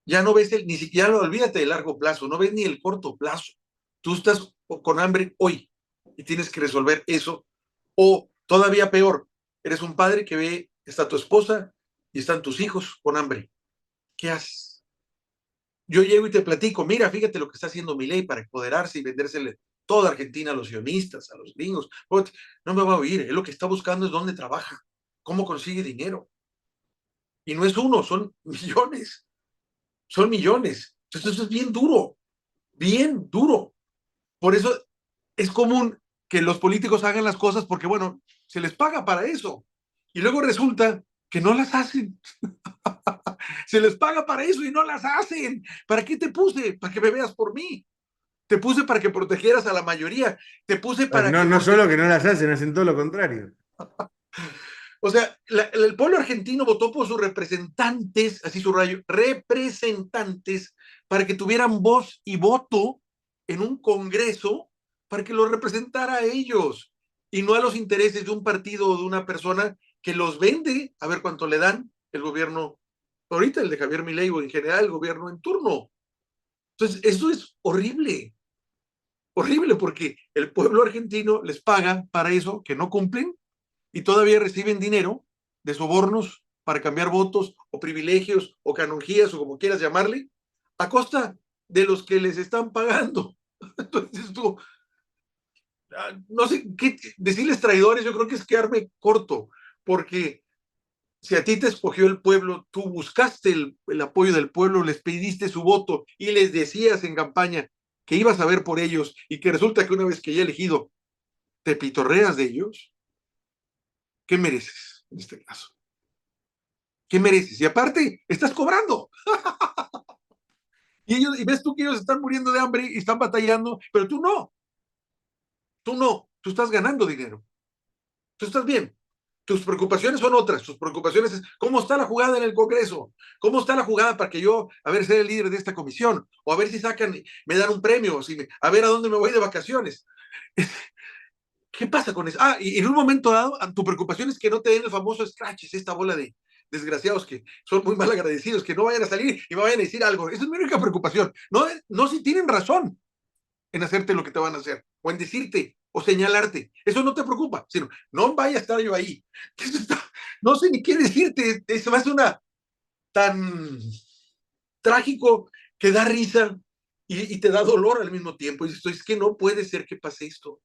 Ya no ves ni siquiera, olvídate del largo plazo, no ves ni el corto plazo. Tú estás con hambre hoy y tienes que resolver eso. O todavía peor, eres un padre que ve, está tu esposa y están tus hijos con hambre. ¿Qué haces? Yo llego y te platico, mira, fíjate lo que está haciendo Milei para empoderarse y vendérsele toda Argentina a los sionistas, a los gringos. No me va a oír, él lo que está buscando es dónde trabaja, cómo consigue dinero. Y no es uno, son millones, son millones. Entonces eso es bien duro, bien duro. Por eso es común que los políticos hagan las cosas porque, bueno, se les paga para eso. Y luego resulta que no las hacen. Se les paga para eso y no las hacen. ¿Para qué te puse? Para que me veas por mí. Te puse para que protegieras a la mayoría. Te puse para No, que no solo que no las hacen, hacen todo lo contrario. O sea, el pueblo argentino votó por sus representantes, así subrayo, representantes, para que tuvieran voz y voto en un congreso para que los representara a ellos y no a los intereses de un partido o de una persona que los vende a ver cuánto le dan el gobierno, ahorita el de Javier Milei o en general el gobierno en turno. Entonces, eso es horrible, horrible porque el pueblo argentino les paga para eso que no cumplen y todavía reciben dinero de sobornos para cambiar votos o privilegios o canonjías o como quieras llamarle, a costa de los que les están pagando. Entonces tú, no sé qué decirles traidores, yo creo que es quedarme corto, porque si a ti te escogió el pueblo, tú buscaste el apoyo del pueblo, les pediste su voto y les decías en campaña que ibas a ver por ellos y que resulta que una vez que ya elegido te pitorreas de ellos, ¿qué mereces en este caso? ¿Qué mereces? Y aparte, estás cobrando. Y ves tú que ellos están muriendo de hambre y están batallando, pero tú no, tú no, tú estás ganando dinero, tú estás bien. Tus preocupaciones son otras, tus preocupaciones es cómo está la jugada en el Congreso, cómo está la jugada para que yo, a ver, sea el líder de esta comisión, o a ver si sacan, me dan un premio, a ver a dónde me voy de vacaciones. ¿Qué pasa con eso? Y en un momento dado, tu preocupación es que no te den el famoso scratch, es esta bola de desgraciados que son muy mal agradecidos, que no vayan a salir y me vayan a decir algo. Esa es mi única preocupación. No, no si tienen razón en hacerte lo que te van a hacer, o en decirte, o señalarte. Eso no te preocupa, sino, no vaya a estar yo ahí. No sé ni qué decirte, eso va a ser una tan trágico que da risa y te da dolor al mismo tiempo. Y dices, es que no puede ser que pase esto.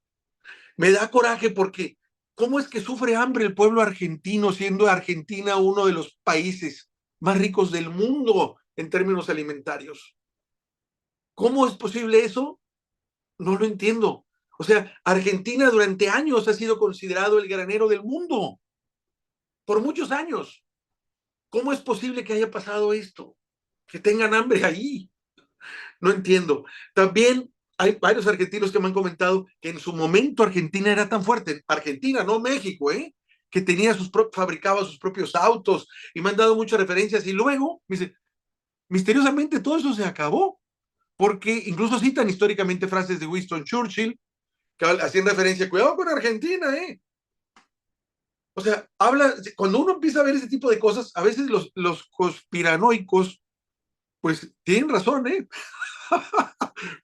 Me da coraje porque ¿cómo es que sufre hambre el pueblo argentino siendo Argentina uno de los países más ricos del mundo en términos alimentarios? ¿Cómo es posible eso? No lo entiendo. O sea, Argentina durante años ha sido considerado el granero del mundo, por muchos años. ¿Cómo es posible que haya pasado esto? Que tengan hambre ahí. No entiendo. También hay varios argentinos que me han comentado que en su momento Argentina era tan fuerte, Argentina, no México, que tenía fabricaba sus propios autos y me han dado muchas referencias y luego, me dice, misteriosamente todo eso se acabó, porque incluso citan históricamente frases de Winston Churchill que hacían referencia, cuidado con Argentina, O sea, cuando uno empieza a ver ese tipo de cosas, a veces los conspiranoicos, pues tienen razón,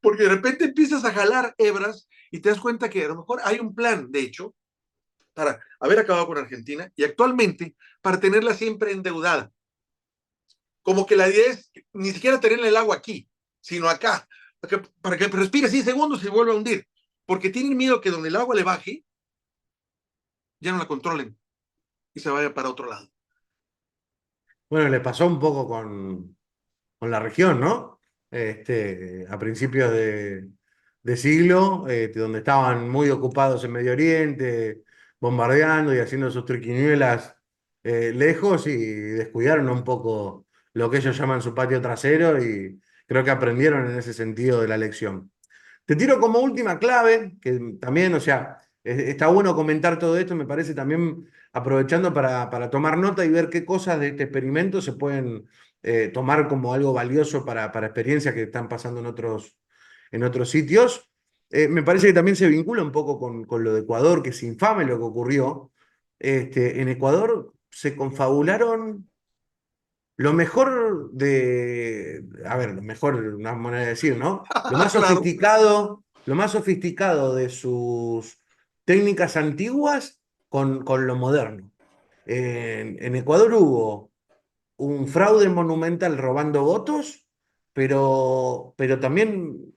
Porque de repente empiezas a jalar hebras y te das cuenta que a lo mejor hay un plan, de hecho, para haber acabado con Argentina y actualmente para tenerla siempre endeudada. Como que la idea es ni siquiera tenerle el agua aquí, sino acá, para que respire 6 segundos y se vuelva a hundir. Porque tienen miedo que donde el agua le baje, ya no la controlen y se vaya para otro lado. Bueno, le pasó un poco con la región, ¿no? A principios de siglo, donde estaban muy ocupados en Medio Oriente, bombardeando y haciendo sus triquiñuelas lejos y descuidaron un poco lo que ellos llaman su patio trasero y creo que aprendieron en ese sentido de la lección. Te tiro como última clave, que también, o sea, está bueno comentar todo esto, me parece también aprovechando para tomar nota y ver qué cosas de este experimento se pueden tomar como algo valioso para experiencias que están pasando en otros sitios. Me parece que también se vincula un poco con lo de Ecuador, que es infame lo que ocurrió. En Ecuador se confabularon lo mejor a ver, lo mejor, una manera de decir, ¿no? Claro. Lo más sofisticado de sus técnicas antiguas con lo moderno. En Ecuador hubo un fraude monumental robando votos, pero también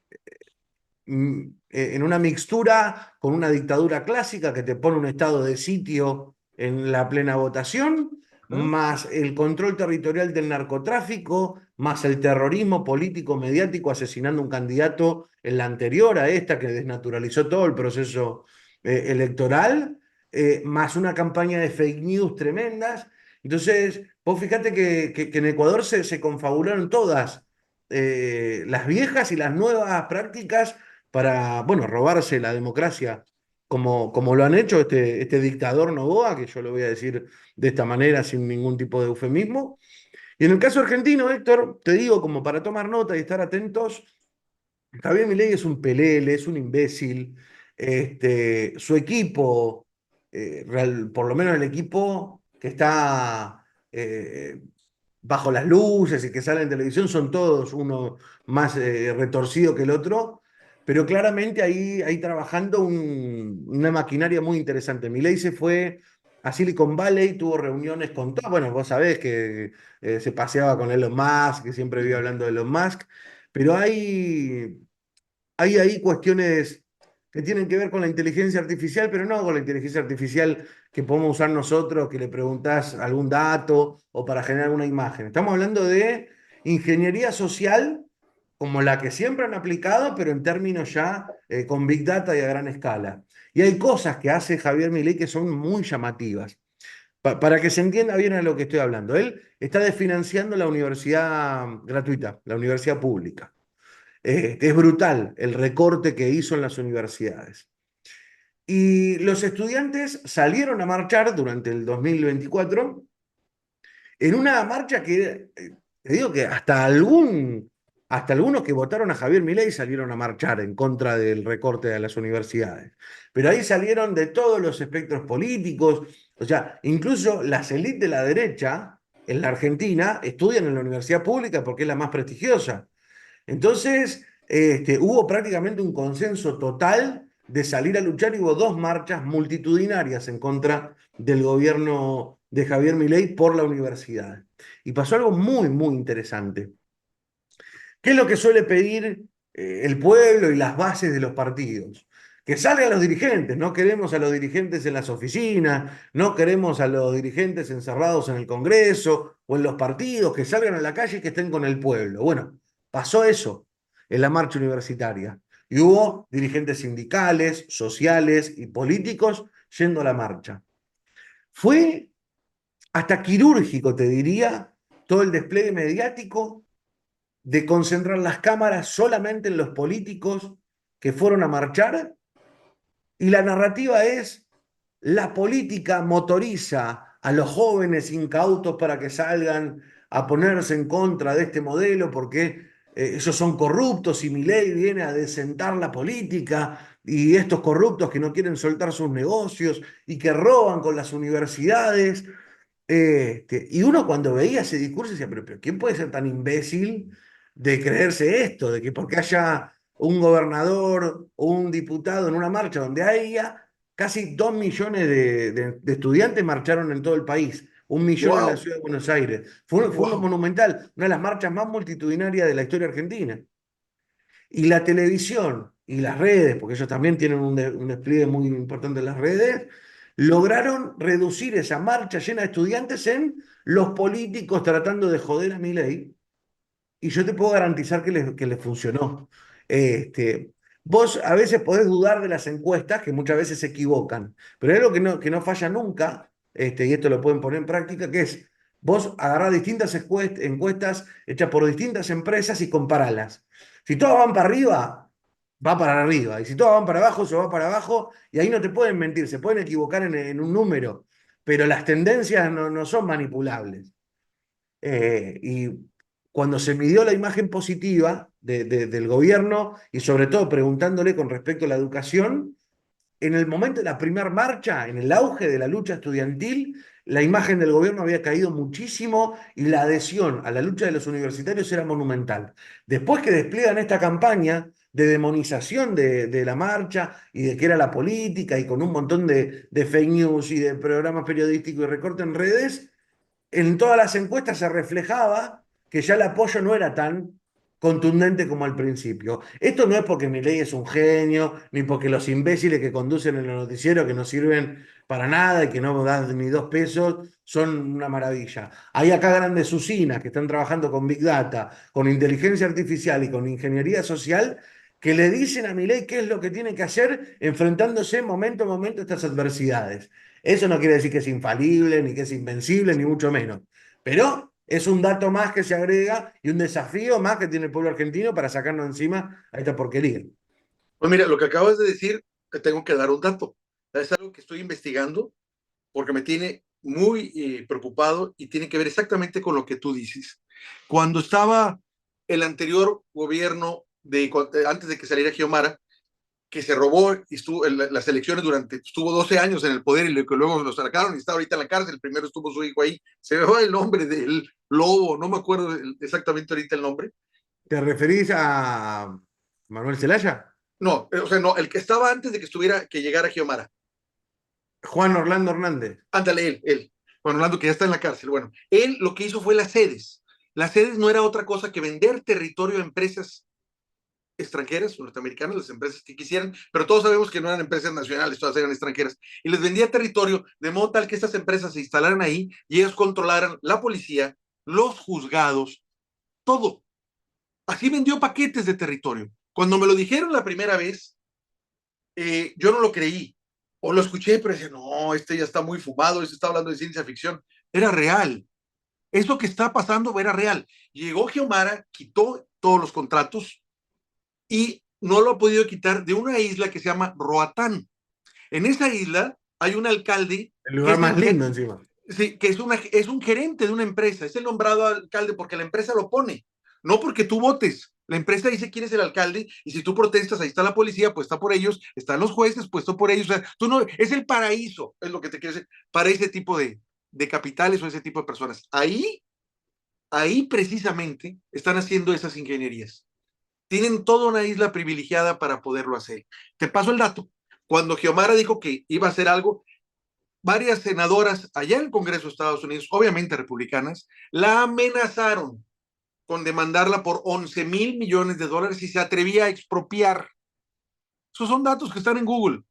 en una mixtura con una dictadura clásica que te pone un estado de sitio en la plena votación, ¿No? más el control territorial del narcotráfico, más el terrorismo político mediático asesinando un candidato en la anterior a esta que desnaturalizó todo el proceso electoral, más una campaña de fake news tremendas. Entonces, vos fíjate que en Ecuador se confabularon todas las viejas y las nuevas prácticas para, bueno, robarse la democracia, como lo han hecho este dictador Noboa, que yo lo voy a decir de esta manera sin ningún tipo de eufemismo. Y en el caso argentino, Héctor, te digo, como para tomar nota y estar atentos, Javier Milei es un pelele, es un imbécil. Su equipo, por lo menos el equipo que está bajo las luces y que sale en televisión, son todos uno más retorcido que el otro, pero claramente ahí trabajando una maquinaria muy interesante. Milei se fue a Silicon Valley, tuvo reuniones con todos, bueno, vos sabés que se paseaba con Elon Musk, que siempre vive hablando de Elon Musk, pero hay ahí cuestiones que tienen que ver con la inteligencia artificial, pero no con la inteligencia artificial que podemos usar nosotros, que le preguntás algún dato o para generar una imagen. Estamos hablando de ingeniería social como la que siempre han aplicado, pero en términos ya con Big Data y a gran escala. Y hay cosas que hace Javier Milei que son muy llamativas. Para que se entienda bien a lo que estoy hablando, él está desfinanciando la universidad gratuita, la universidad pública. Es brutal el recorte que hizo en las universidades. Y los estudiantes salieron a marchar durante el 2024 en una marcha que, te digo que hasta algunos que votaron a Javier Milei salieron a marchar en contra del recorte de las universidades. Pero ahí salieron de todos los espectros políticos, o sea, incluso las élites de la derecha en la Argentina estudian en la universidad pública porque es la más prestigiosa. Entonces, hubo prácticamente un consenso total de salir a luchar y hubo dos marchas multitudinarias en contra del gobierno de Javier Milei por la universidad. Y pasó algo muy, muy interesante. ¿Qué es lo que suele pedir el pueblo y las bases de los partidos? Que salgan los dirigentes, no queremos a los dirigentes en las oficinas, no queremos a los dirigentes encerrados en el Congreso o en los partidos, que salgan a la calle y que estén con el pueblo. Bueno, pasó eso en la marcha universitaria y hubo dirigentes sindicales, sociales y políticos yendo a la marcha. Fue hasta quirúrgico, te diría, todo el despliegue mediático de concentrar las cámaras solamente en los políticos que fueron a marchar y la narrativa es: la política motoriza a los jóvenes incautos para que salgan a ponerse en contra de este modelo porque ellos son corruptos y Milei viene a desentar la política y estos corruptos que no quieren soltar sus negocios y que roban con las universidades. Y uno cuando veía ese discurso decía, pero ¿quién puede ser tan imbécil de creerse esto? De que porque haya un gobernador o un diputado en una marcha donde haya casi 2 millones de estudiantes marcharon en todo el país, 1 millón en la Wow, ciudad de Buenos Aires. Fue un wow. monumental, una de las marchas más multitudinarias de la historia argentina. Y la televisión y las redes, porque ellos también tienen un despliegue muy importante en las redes, lograron reducir esa marcha llena de estudiantes en los políticos tratando de joder a Milei. Y yo te puedo garantizar que les funcionó. Este, vos a veces podés dudar de las encuestas, que muchas veces se equivocan, pero hay algo que no falla nunca, y esto lo pueden poner en práctica, que es vos agarrás distintas encuestas hechas por distintas empresas y comparalas. Si todas van para arriba, va para arriba. Y si todas van para abajo, se va para abajo. Y ahí no te pueden mentir, se pueden equivocar en un número, pero las tendencias no son manipulables. Y cuando se midió la imagen positiva del gobierno y sobre todo preguntándole con respecto a la educación, en el momento de la primera marcha, en el auge de la lucha estudiantil, la imagen del gobierno había caído muchísimo y la adhesión a la lucha de los universitarios era monumental. Después que despliegan esta campaña de demonización de la marcha y de que era la política y con un montón de fake news y de programas periodísticos y recorte en redes, en todas las encuestas se reflejaba que ya el apoyo no era tan contundente como al principio. Esto no es porque Milei es un genio, ni porque los imbéciles que conducen en el noticiero que no sirven para nada y que no dan ni 2 pesos son una maravilla. Hay acá grandes usinas que están trabajando con Big Data, con inteligencia artificial y con ingeniería social que le dicen a Milei qué es lo que tiene que hacer enfrentándose momento a momento a estas adversidades. Eso no quiere decir que es infalible, ni que es invencible, ni mucho menos. Pero es un dato más que se agrega y un desafío más que tiene el pueblo argentino para sacarnos encima a esta porquería. Pues mira, lo que acabas de decir, te tengo que dar un dato. Es algo que estoy investigando porque me tiene muy preocupado y tiene que ver exactamente con lo que tú dices. Cuando estaba el anterior gobierno, antes de que saliera Xiomara, que se robó y estuvo en las elecciones estuvo 12 años en el poder y que luego lo sacaron y está ahorita en la cárcel. Primero estuvo su hijo ahí. Se me va el nombre del lobo, no me acuerdo exactamente ahorita el nombre. ¿Te referís a Manuel Zelaya? No, o sea, no, el que estaba antes de que llegara Xiomara. Juan Orlando Hernández. Ándale, él. Bueno, Orlando, que ya está en la cárcel. Bueno, él lo que hizo fue las sedes. Las sedes no era otra cosa que vender territorio a empresas extranjeras, norteamericanas, las empresas que quisieran, pero todos sabemos que no eran empresas nacionales, todas eran extranjeras, y les vendía territorio de modo tal que estas empresas se instalaran ahí y ellos controlaran la policía, los juzgados, todo. Así vendió paquetes de territorio. Cuando me lo dijeron la primera vez, yo no lo creí, o lo escuché, pero decía, no, este ya está muy fumado, este está hablando de ciencia ficción. Era real. Eso que está pasando era real. Llegó Xiomara, quitó todos los contratos, y no lo ha podido quitar de una isla que se llama Roatán. En esa isla hay un alcalde El que lugar es, más lindo encima. sí, que es un gerente de una empresa, es el nombrado alcalde porque la empresa lo pone, no porque tú votes. La empresa dice quién es el alcalde y si tú protestas, ahí está la policía, pues está por ellos, están los jueces, puesto por ellos. O sea, tú no, es el paraíso, es lo que te quiero decir, para ese tipo de capitales o ese tipo de personas. Ahí precisamente están haciendo esas ingenierías. Tienen toda una isla privilegiada para poderlo hacer. Te paso el dato. Cuando Xiomara dijo que iba a hacer algo, varias senadoras allá en el Congreso de Estados Unidos, obviamente republicanas, la amenazaron con demandarla por 11,000 millones de dólares si se atrevía a expropiar. Esos son datos que están en Google.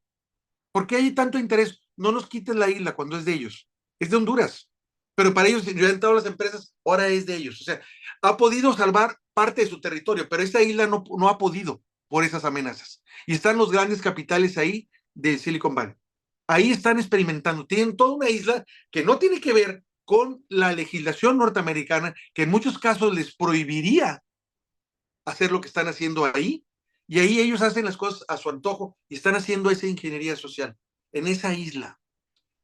¿Por qué hay tanto interés? No nos quites la isla cuando es de ellos. Es de Honduras. Pero para ellos, ya han entrado las empresas, ahora es de ellos. O sea, ha podido salvar parte de su territorio, pero esa isla no ha podido por esas amenazas. Y están los grandes capitales ahí de Silicon Valley. Ahí están experimentando. Tienen toda una isla que no tiene que ver con la legislación norteamericana, que en muchos casos les prohibiría hacer lo que están haciendo ahí. Y ahí ellos hacen las cosas a su antojo y están haciendo esa ingeniería social en esa isla.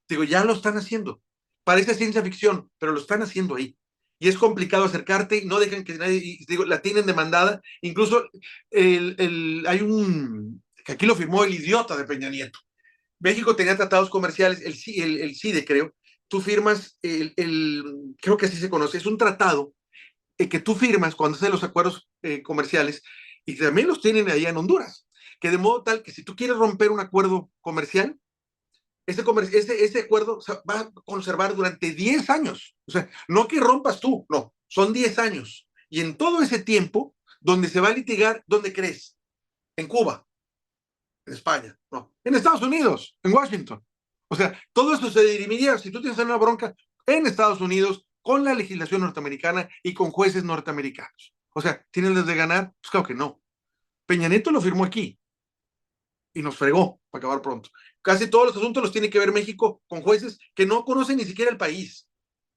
Digo, ya lo están haciendo. Parece ciencia ficción, pero lo están haciendo ahí. Y es complicado acercarte y no dejan que nadie, digo, la tienen demandada. Incluso hay que aquí lo firmó el idiota de Peña Nieto. México tenía tratados comerciales, el CIDE, creo. Tú firmas, creo que así se conoce, es un tratado que tú firmas cuando haces los acuerdos comerciales y también los tienen allá en Honduras. Que de modo tal que si tú quieres romper un acuerdo comercial, ese acuerdo va a conservar durante 10 años. O sea, no que rompas tú, no, son 10 años. Y en todo ese tiempo, donde se va a litigar, ¿dónde crees? En Cuba, en España, no, en Estados Unidos, en Washington. O sea, todo eso se dirimiría, si tú tienes una bronca, en Estados Unidos, con la legislación norteamericana y con jueces norteamericanos. O sea, ¿tienen las de ganar? Pues claro que no. Peña Nieto lo firmó aquí y nos fregó, para acabar pronto. Casi todos los asuntos los tiene que ver México con jueces que no conocen ni siquiera el país,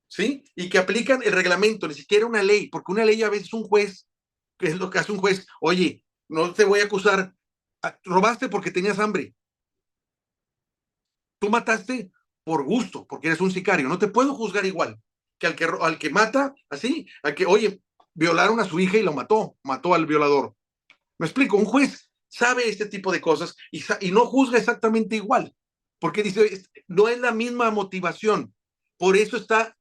¿sí? Y que aplican el reglamento, ni siquiera una ley, porque una ley a veces un juez, que es lo que hace un juez, oye, no te voy a acusar, robaste porque tenías hambre, tú mataste por gusto, porque eres un sicario, no te puedo juzgar igual que al que mata, así, al que, oye, violaron a su hija y lo mató al violador. Me explico, un juez sabe este tipo de cosas y no juzga exactamente igual, porque dice, no es la misma motivación. Por eso está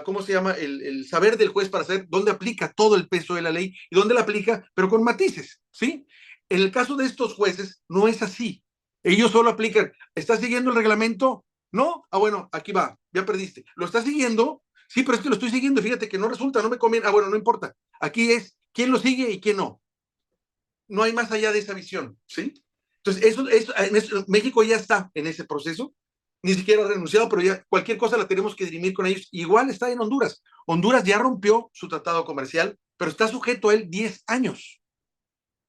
¿cómo se llama? El saber del juez para saber dónde aplica todo el peso de la ley y dónde la aplica, pero con matices, ¿sí? En el caso de estos jueces, no es así. Ellos solo aplican, ¿estás siguiendo el reglamento? No, bueno, aquí va, ya perdiste. ¿Lo estás siguiendo? Sí, pero es que lo estoy siguiendo, fíjate que no resulta, no me conviene. Bueno, no importa. Aquí es quién lo sigue y quién no. No hay más allá de esa visión, ¿sí? Entonces, México ya está en ese proceso, ni siquiera ha renunciado, pero ya cualquier cosa la tenemos que dirimir con ellos. Igual está en Honduras. Honduras ya rompió su tratado comercial, pero está sujeto a él 10 años.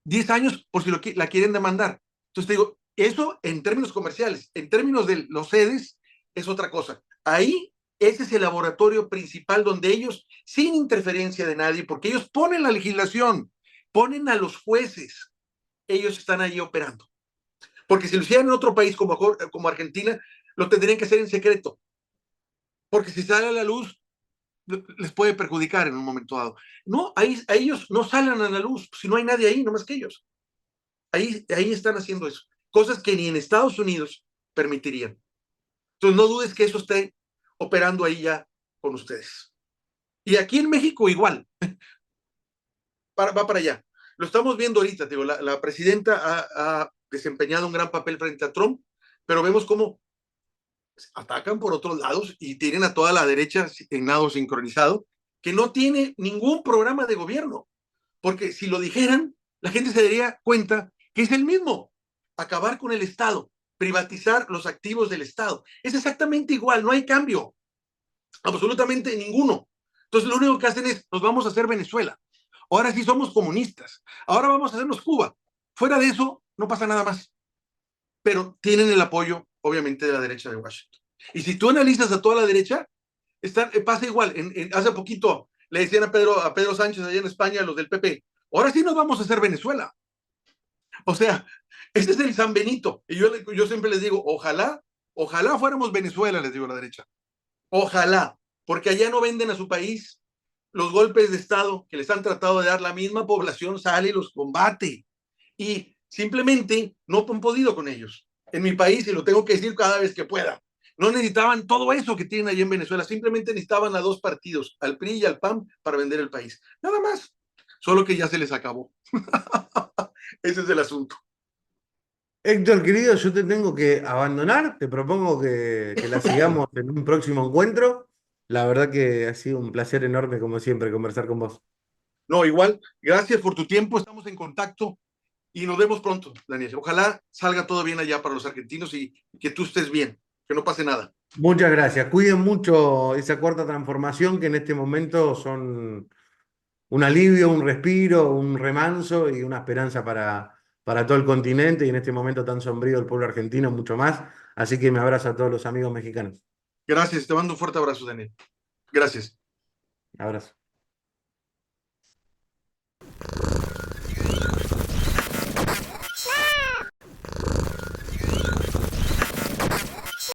10 años por si la quieren demandar. Entonces, te digo, eso en términos comerciales, en términos de los sedes, es otra cosa. Ahí, ese es el laboratorio principal donde ellos, sin interferencia de nadie, porque ellos ponen la legislación, ponen a los jueces, ellos están ahí operando. Porque si lo hicieran en otro país como Argentina, lo tendrían que hacer en secreto. Porque si sale a la luz, les puede perjudicar en un momento dado. No, a ellos no salen a la luz, si no hay nadie ahí, no más que ellos. Ahí están haciendo eso. Cosas que ni en Estados Unidos permitirían. Entonces no dudes que eso esté operando ahí ya con ustedes. Y aquí en México igual. Va para allá. Lo estamos viendo ahorita, digo, la presidenta ha desempeñado un gran papel frente a Trump, pero vemos cómo atacan por otros lados y tienen a toda la derecha en nado sincronizado, que no tiene ningún programa de gobierno, porque si lo dijeran, la gente se daría cuenta que es el mismo, acabar con el Estado, privatizar los activos del Estado. Es exactamente igual, no hay cambio, absolutamente ninguno. Entonces lo único que hacen es, nos vamos a hacer Venezuela. Ahora sí somos comunistas. Ahora vamos a hacernos Cuba. Fuera de eso, no pasa nada más. Pero tienen el apoyo, obviamente, de la derecha de Washington. Y si tú analizas a toda la derecha, pasa igual. Hace poquito le decían a Pedro Sánchez allá en España, los del PP, ahora sí nos vamos a hacer Venezuela. O sea, este es el San Benito. Y yo siempre les digo, ojalá fuéramos Venezuela, les digo a la derecha. Ojalá, porque allá no venden a su país. Los golpes de Estado que les han tratado de dar, la misma población sale y los combate. Y simplemente no han podido con ellos. En mi país, y lo tengo que decir cada vez que pueda, no necesitaban todo eso que tienen allá en Venezuela, simplemente necesitaban a dos partidos, al PRI y al PAN, para vender el país. Nada más. Solo que ya se les acabó. Ese es el asunto. Héctor, querido, yo te tengo que abandonar. Te propongo que la sigamos en un próximo encuentro. La verdad que ha sido un placer enorme, como siempre, conversar con vos. No, igual, gracias por tu tiempo, estamos en contacto y nos vemos pronto, Daniel. Ojalá salga todo bien allá para los argentinos y que tú estés bien, que no pase nada. Muchas gracias. Cuiden mucho esa cuarta transformación, que en este momento son un alivio, un respiro, un remanso y una esperanza para todo el continente y en este momento tan sombrío el pueblo argentino, mucho más. Así que me abrazo a todos los amigos mexicanos. Gracias, te mando un fuerte abrazo, Daniel. Gracias. Abrazo.